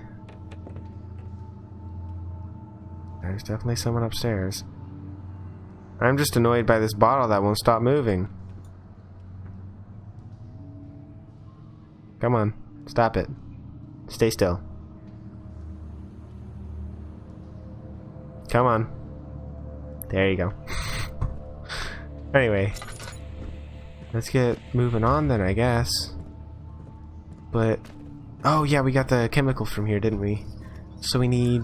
Speaker 1: There's definitely someone upstairs. I'm just annoyed by this bottle that won't stop moving. Come on, stop it. Stay still. Come on. There you go. Anyway. Let's get moving on then, I guess. But... Oh yeah, we got the chemical from here, didn't we? So we need...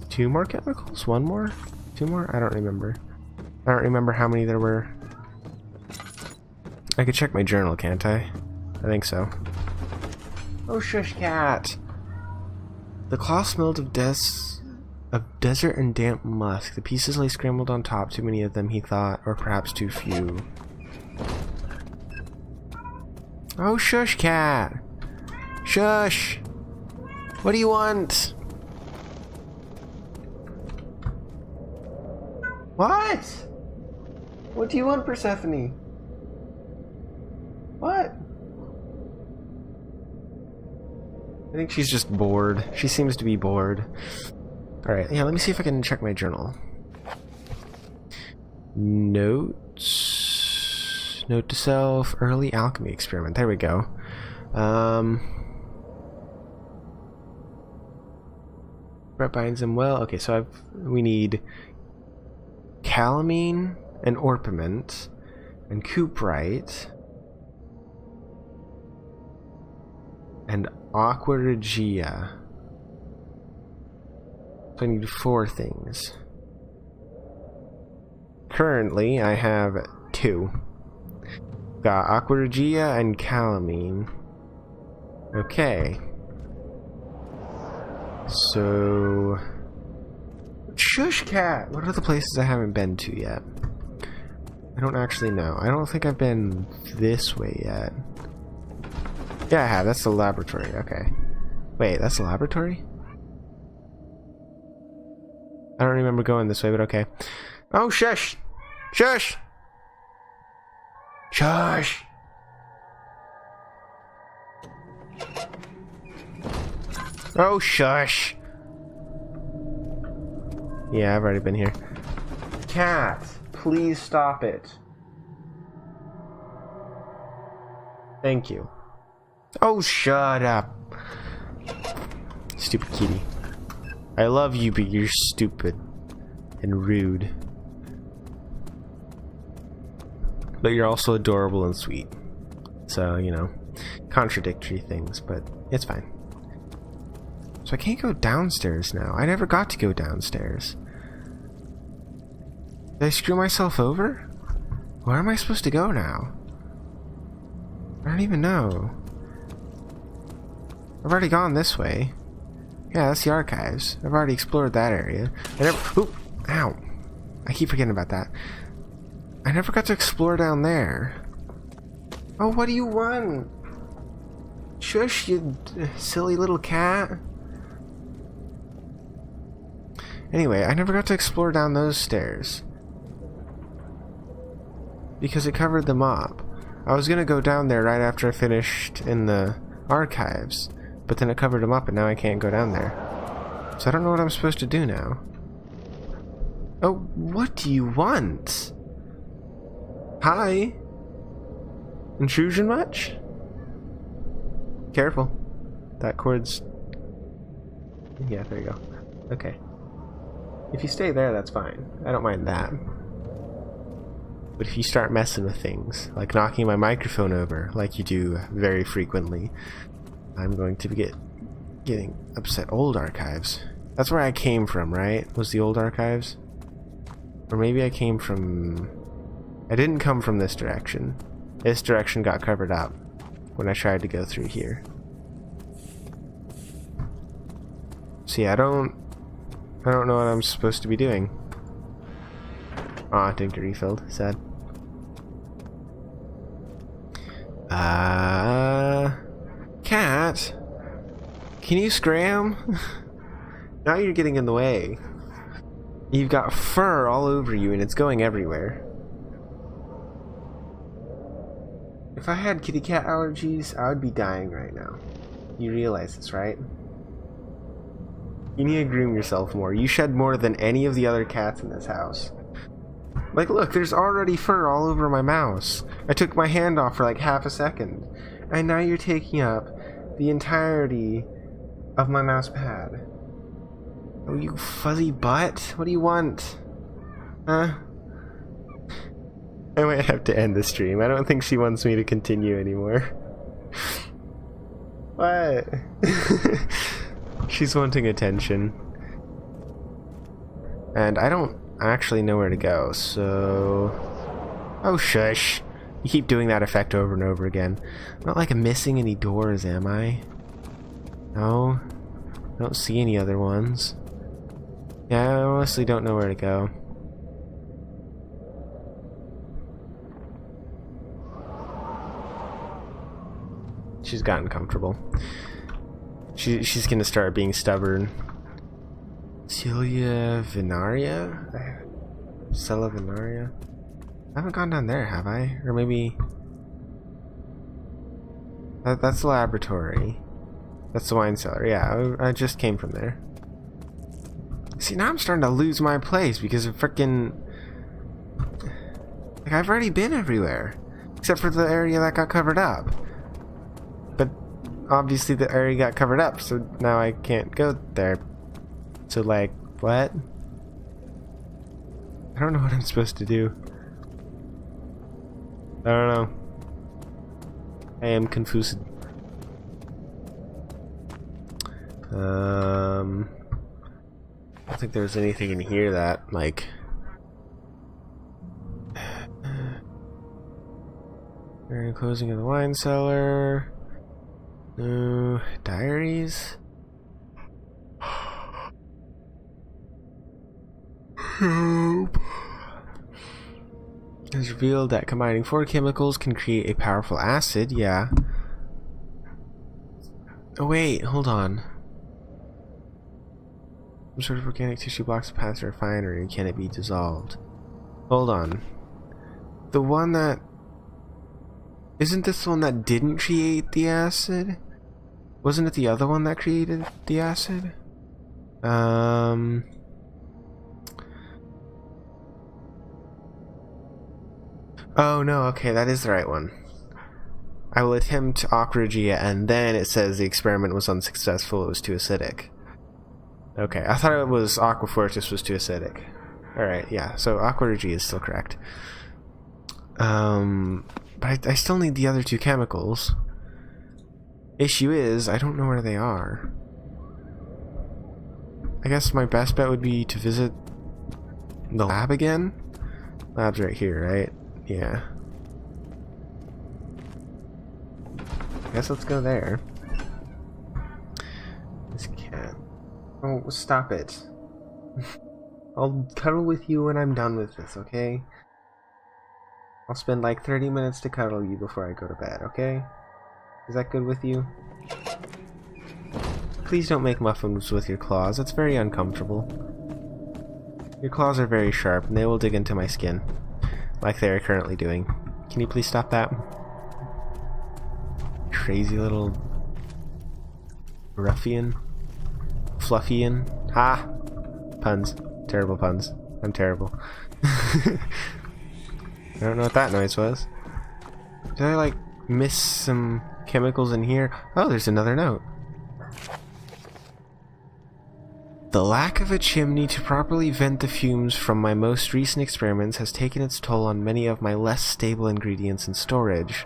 Speaker 1: 2 more chemicals? 1 more? 2 more? I don't remember. I don't remember how many there were. I could check my journal, can't I? I think so. Oh, shush, cat! The cloth smelled of desert and damp musk. The pieces lay scrambled on top. Too many of them, he thought, or perhaps too few. Oh, shush, cat! Shush! What do you want? What? What do you want, Persephone? What? I think she's just bored. She seems to be bored. Alright, yeah, let me see if I can check my journal. Notes. Note to self. Early alchemy experiment. There we go. Brett binds him well. Okay, so we need calamine and orpiment and cuprite and aqua regia. So I need 4 things. Currently, I have 2. Got aqua regia and calamine. Okay. So... Shush, cat! What are the places I haven't been to yet? I don't actually know. I don't think I've been this way yet. Yeah, I have. That's the laboratory. Okay. Wait, that's the laboratory? I don't remember going this way, but okay. Oh, shush! Shush! Shush! Oh, shush! Yeah, I've already been here. Cat, please stop it. Thank you. Oh, shut up. Stupid kitty. I love you, but you're stupid and rude. But you're also adorable and sweet. So, you know, contradictory things, but it's fine. So I can't go downstairs now. I never got to go downstairs. Did I screw myself over? Where am I supposed to go now? I don't even know. I've already gone this way. Yeah, that's the archives. I've already explored that area. I never... Oop! Ow! I keep forgetting about that. I never got to explore down there. Oh, what do you want? Shush, you silly little cat. Anyway, I never got to explore down those stairs. Because it covered them up. I was gonna go down there right after I finished in the archives. But then it covered them up and now I can't go down there. So I don't know what I'm supposed to do now. Oh, what do you want? Hi? Intrusion much? Careful. That cord's... Yeah, there you go. Okay. If you stay there, that's fine. I don't mind that. But if you start messing with things, like knocking my microphone over, like you do very frequently, I'm going to be getting upset. Old archives. That's where I came from, right? Was the old archives? Or maybe I came from... I didn't come from this direction. This direction got covered up when I tried to go through here. See, I don't know what I'm supposed to be doing. Aw, didn't get refilled. Sad. Cat? Can you scram? Now you're getting in the way. You've got fur all over you and it's going everywhere. If I had kitty cat allergies, I would be dying right now. You realize this, right? You need to groom yourself more. You shed more than any of the other cats in this house. Like, look, there's already fur all over my mouse. I took my hand off for like half a second. And now you're taking up the entirety of my mouse pad. Oh, you fuzzy butt. What do you want? Huh? I might have to end the stream. I don't think she wants me to continue anymore. What? She's wanting attention. And I don't actually know where to go, so... Oh, shush. You keep doing that effect over and over again. Not like I'm missing any doors, am I? No. I don't see any other ones. Yeah, I honestly don't know where to go. She's gotten comfortable. She's gonna start being stubborn. Celia Venaria? Cella Venaria? I haven't gone down there, have I? Or maybe... That's the laboratory. That's the wine cellar. Yeah, I just came from there. See, now I'm starting to lose my place because of frickin'... Like, I've already been everywhere. Except for the area that got covered up. But obviously the area got covered up, so now I can't go there. So, like, what? I don't know what I'm supposed to do. I don't know. I am confused. I don't think there's anything in here that, like... During closing of the wine cellar... No... Diaries? Help. It has revealed that combining 4 chemicals can create a powerful acid, yeah. Oh wait, hold on. Some sort of organic tissue blocks the path to refinery. Can it be dissolved? Hold on. The one that... Isn't this the one that didn't create the acid? Wasn't it the other one that created the acid? Oh no, okay, that is the right one. I will attempt aquaregia, and then it says the experiment was unsuccessful, it was too acidic. Okay, I thought it was aquafortis was too acidic. Alright, yeah, so aquaregia is still correct. But I still need the other two chemicals. Issue is, I don't know where they are. I guess my best bet would be to visit the lab again? Lab's right here, right? Yeah. I guess let's go there. This cat. Oh, stop it. I'll cuddle with you when I'm done with this, okay? I'll spend like 30 minutes to cuddle you before I go to bed, okay? Is that good with you? Please don't make muffins with your claws. That's very uncomfortable. Your claws are very sharp, and they will dig into my skin. Like they are currently doing. Can you please stop that? Crazy little... ruffian? Fluffian? Ha! Puns. Terrible puns. I'm terrible. I don't know what that noise was. Did I, like, miss some chemicals in here? Oh, there's another note. The lack of a chimney to properly vent the fumes from my most recent experiments has taken its toll on many of my less stable ingredients in storage.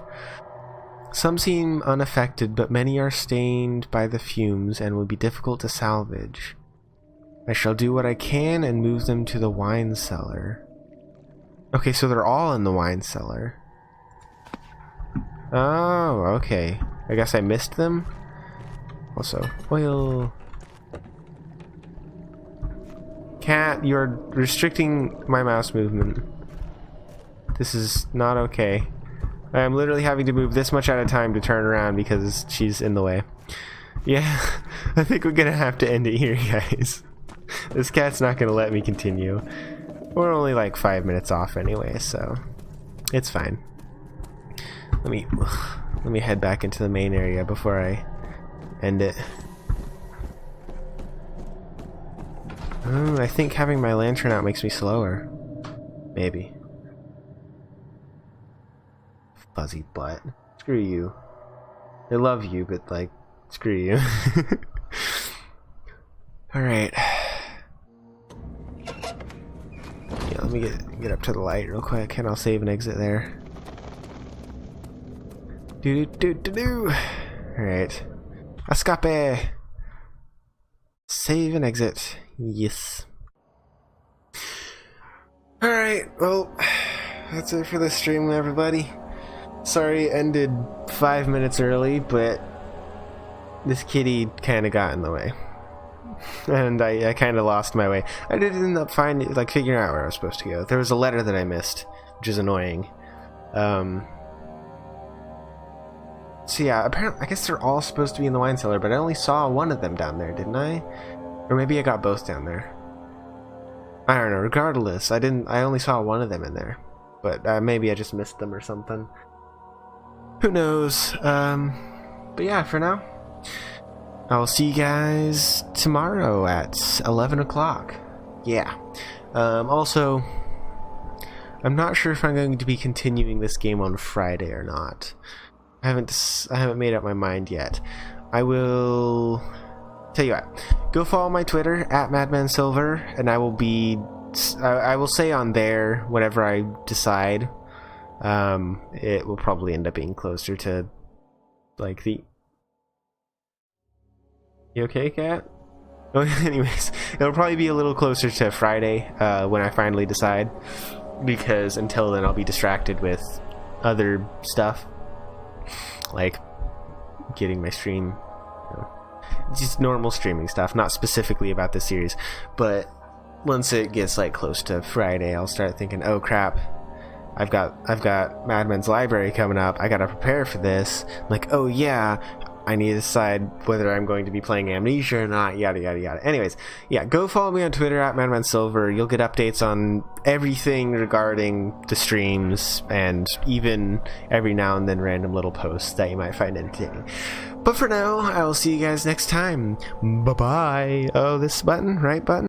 Speaker 1: Some seem unaffected, but many are stained by the fumes and will be difficult to salvage. I shall do what I can and move them to the wine cellar. Okay, so they're all in the wine cellar. Oh, okay. I guess I missed them. Also, oil. Cat, you're restricting my mouse movement. This is not okay. I am literally having to move this much at a time to turn around because she's in the way. Yeah, I think we're gonna have to end it here, guys. This cat's not gonna let me continue. We're only like 5 minutes off anyway, so it's fine. Let me head back into the main area before I end it. Oh, I think having my lantern out makes me slower. Maybe. Fuzzy butt. Screw you. I love you, but like, screw you. Alright. Yeah, let me get up to the light real quick and I'll save and exit there. Alright. Escape! Save and exit. Yes. Alright, well, that's it for this stream, everybody. Sorry it ended 5 minutes early, but this kitty kind of got in the way. And I kind of lost my way. I did end up figuring out where I was supposed to go. There was a letter that I missed, which is annoying. So yeah, apparently, I guess they're all supposed to be in the wine cellar, but I only saw one of them down there, didn't I? Or maybe I got both down there. I don't know. Regardless, I only saw one of them in there, but maybe I just missed them or something. Who knows? But yeah, for now, I'll see you guys tomorrow at 11 o'clock. Yeah. Also, I'm not sure if I'm going to be continuing this game on Friday or not. I haven't made up my mind yet. I will tell you what. Go follow my Twitter at MadmanSilver, and I will say on there whenever I decide. It will probably end up being closer to like the... You okay, cat? Oh, anyways, it'll probably be a little closer to Friday when I finally decide, because until then I'll be distracted with other stuff, like getting my stream, just normal streaming stuff, not specifically about this series. But once it gets like close to Friday, I'll start thinking, oh crap, I've got Madman's library coming up. I gotta prepare for this. I'm like, oh yeah, I need to decide whether I'm going to be playing Amnesia or not, yada yada yada. Anyways, yeah, go follow me on Twitter at MadmanSilver. You'll get updates on everything regarding the streams, and even every now and then random little posts that you might find entertaining. But for now, I will see you guys next time. Bye bye. Oh, this button, right button?